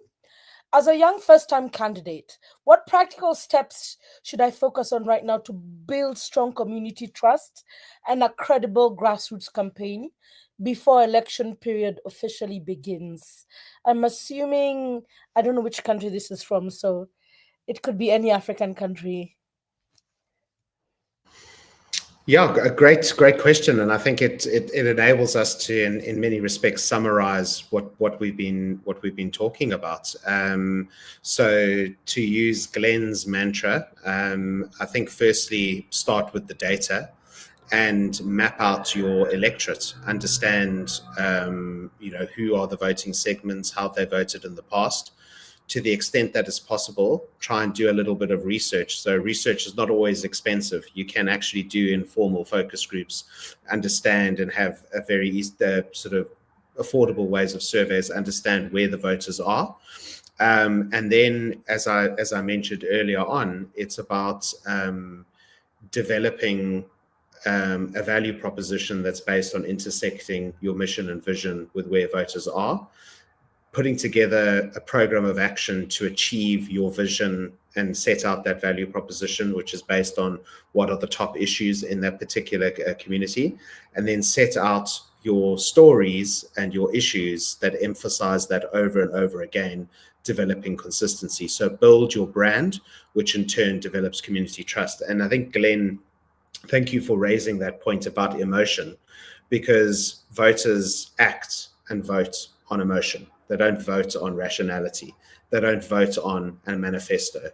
As a young first-time candidate, what practical steps should I focus on right now to build strong community trust and a credible grassroots campaign before election period officially begins? I'm assuming, I don't know which country this is from, so it could be any African country. Yeah, a great question, and I think it enables us to, in many respects, summarize what we've been talking about. So to use Glen's mantra, I think firstly start with the data and map out your electorate. Understand, who are the voting segments, how they voted in the past. To the extent that is possible, try and do a little bit of research. So research is not always expensive. You can actually do informal focus groups, understand and have a very sort of affordable ways of surveys, understand where the voters are. And then, as I mentioned earlier on, it's about developing a value proposition that's based on intersecting your mission and vision with where voters are, putting together a program of action to achieve your vision and set out that value proposition, which is based on what are the top issues in that particular community, and then set out your stories and your issues that emphasize that over and over again, developing consistency. So build your brand, which in turn develops community trust. And I think, Glen, thank you for raising that point about emotion, because voters act and vote on emotion. They don't vote on rationality. They don't vote on a manifesto.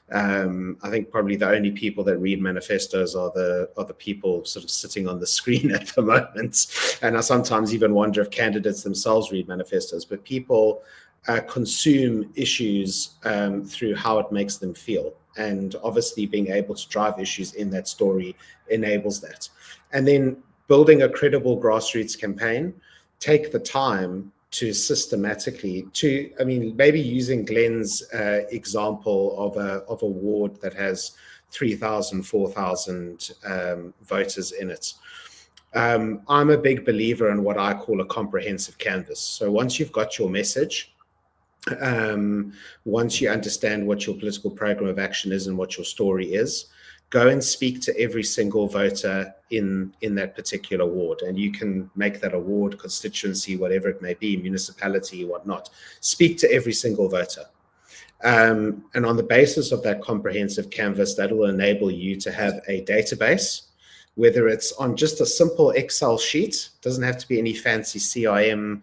I think probably the only people that read manifestos are the people sort of sitting on the screen at the moment. And I sometimes even wonder if candidates themselves read manifestos. But people consume issues through how it makes them feel. And obviously being able to drive issues in that story enables that. And then building a credible grassroots campaign, take the time to systematically, maybe using Glen's example of a ward that has 3,000, 4,000 voters in it. I'm a big believer in what I call a comprehensive canvas. So once you've got your message, once you understand what your political program of action is and what your story is, go and speak to every single voter in that particular ward. And you can make that a ward, constituency, whatever it may be, municipality, whatnot. Speak to every single voter. And on the basis of that comprehensive canvas, that will enable you to have a database, whether it's on just a simple Excel sheet, doesn't have to be any fancy CRM,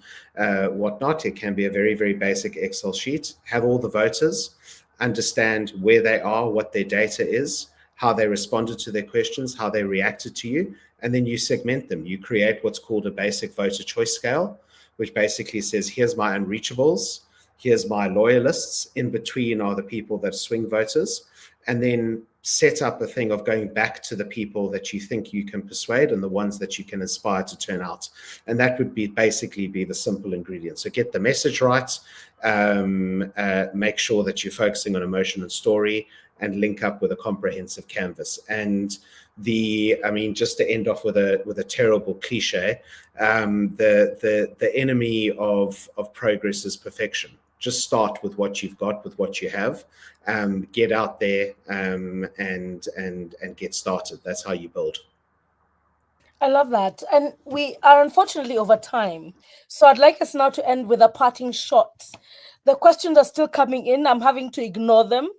whatnot. It can be a very, very basic Excel sheet. Have all the voters, understand where they are, what their data is, how they responded to their questions, how they reacted to you, and then you segment them. You create what's called a basic voter choice scale, which basically says, here's my unreachables, here's my loyalists, in between are the people that swing voters, and then set up a thing of going back to the people that you think you can persuade and the ones that you can inspire to turn out. And that would basically be the simple ingredient. So get the message right, make sure that you're focusing on emotion and story, and link up with a comprehensive canvas. And just to end off with a terrible cliche, the enemy of progress is perfection. Just start with what you've got, with what you have, get out there and get started. That's how you build. I love that. And we are unfortunately over time. So I'd like us now to end with a parting shot. The questions are still coming in. I'm having to ignore them.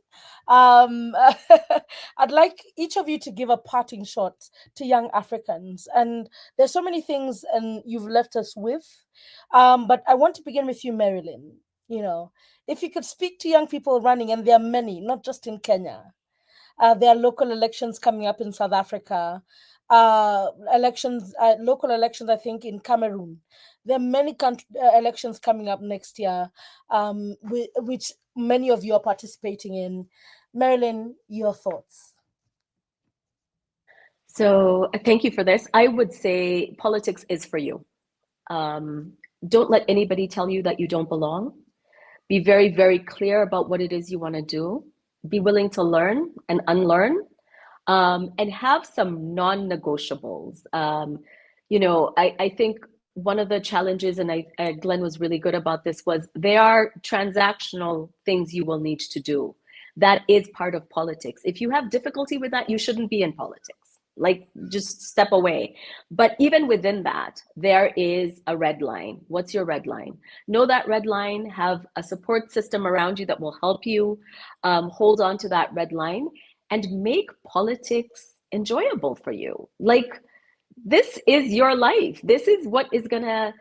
I'd like each of you to give a parting shot to young Africans. And there's so many things and you've left us with. But I want to begin with you, Marilyn. You know, if you could speak to young people running, and there are many, not just in Kenya. There are local elections coming up in South Africa. Local elections, I think, in Cameroon. There are many elections coming up next year, which many of you are participating in. Marilyn, your thoughts? So thank you for this. I would say politics is for you. Don't let anybody tell you that you don't belong. Be very, very clear about what it is you want to do. Be willing to learn and unlearn, and have some non-negotiables. I think one of the challenges, and Glenn was really good about this, was there are transactional things you will need to do. That is part of politics. If you have difficulty with that, you shouldn't be in politics. Like, just step away. But even within that, there is a red line. What's your red line? Know that red line, have a support system around you that will help you hold on to that red line, and make politics enjoyable for you. Like, this is your life. This is what is gonna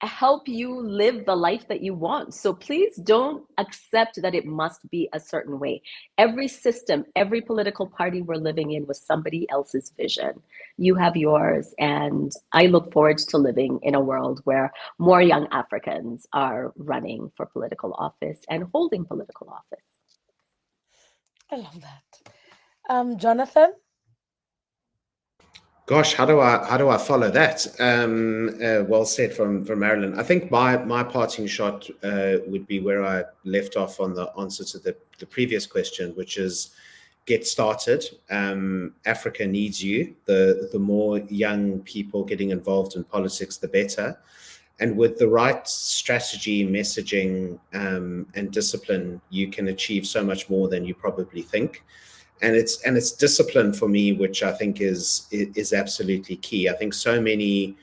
help you live the life that you want. So please don't accept that it must be a certain way. Every system, every political party we're living in was somebody else's vision. You have yours, and I look forward to living in a world where more young Africans are running for political office and holding political office. I love that. Jonathan? Gosh, how do I follow that? Well said from Marilyn. I think my parting shot would be where I left off on the answer to the previous question, which is get started. Africa needs you. The more young people getting involved in politics, the better. And with the right strategy, messaging, and discipline, you can achieve so much more than you probably think. And it's discipline for me, which I think is absolutely key. I think so many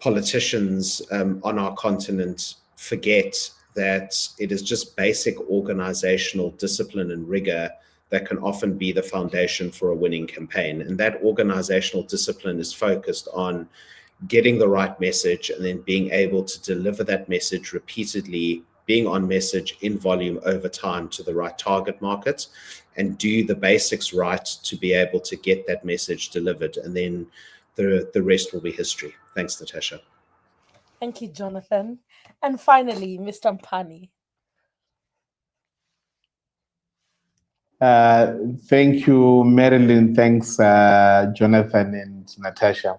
politicians on our continent forget that it is just basic organizational discipline and rigor that can often be the foundation for a winning campaign. And that organizational discipline is focused on getting the right message and then being able to deliver that message repeatedly, being on message in volume over time to the right target market, and do the basics right to be able to get that message delivered. And then the rest will be history. Thanks, Natasha. Thank you, Jonathan. And finally, Mr. Mpani. Thank you, Marilyn. Thanks, Jonathan and Natasha.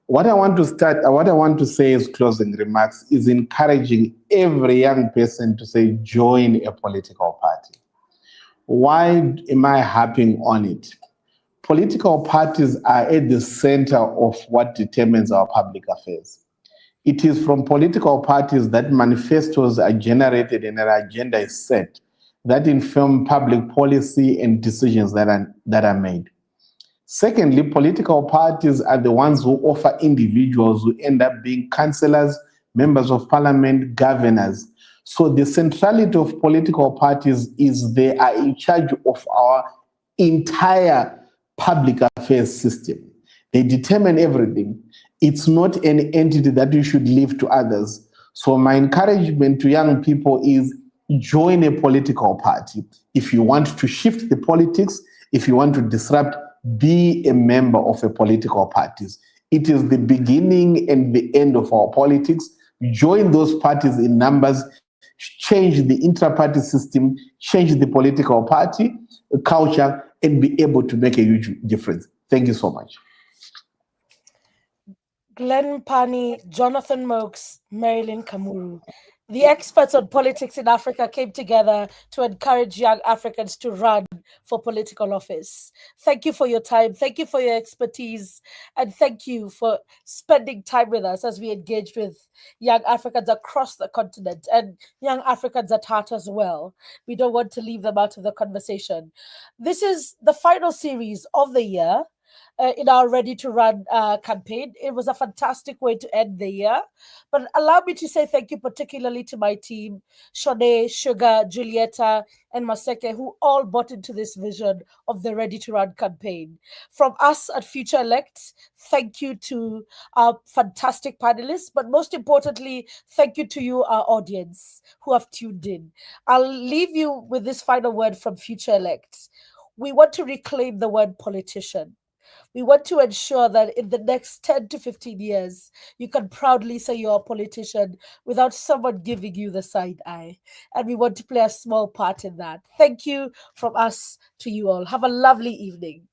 What I want to say as closing remarks is encouraging every young person to say, join a political party. Why am I harping on it? Political parties are at the center of what determines our public affairs. It is from political parties that manifestos are generated and an agenda is set that inform public policy and decisions that are made. Secondly, political parties are the ones who offer individuals who end up being councillors, members of parliament, governors. So the centrality of political parties is they are in charge of our entire public affairs system. They determine everything. It's not an entity that you should leave to others. So my encouragement to young people is join a political party. If you want to shift the politics, if you want to disrupt, be a member of a political parties. It is the beginning and the end of our politics. Join those parties in numbers, change the intra-party system, change the political party culture, and be able to make a huge difference. Thank you so much. Glen Mpani, Jonathan Moakes, Marilyn Kamuru. The experts on politics in Africa came together to encourage young Africans to run for political office. Thank you for your time. Thank you for your expertise. And thank you for spending time with us as we engaged with young Africans across the continent and young Africans at heart as well. We don't want to leave them out of the conversation. This is the final series of the year. in our Ready to Run campaign. It was a fantastic way to end the year. But allow me to say thank you particularly to my team, Shone, Sugar, Julieta, and Maseke, who all bought into this vision of the Ready to Run campaign. From us at Future Elect, thank you to our fantastic panelists, but most importantly, thank you to you, our audience, who have tuned in. I'll leave you with this final word from Future Elect. We want to reclaim the word politician. We want to ensure that in the next 10 to 15 years, you can proudly say you're a politician without someone giving you the side eye. And we want to play a small part in that. Thank you from us to you all. Have a lovely evening.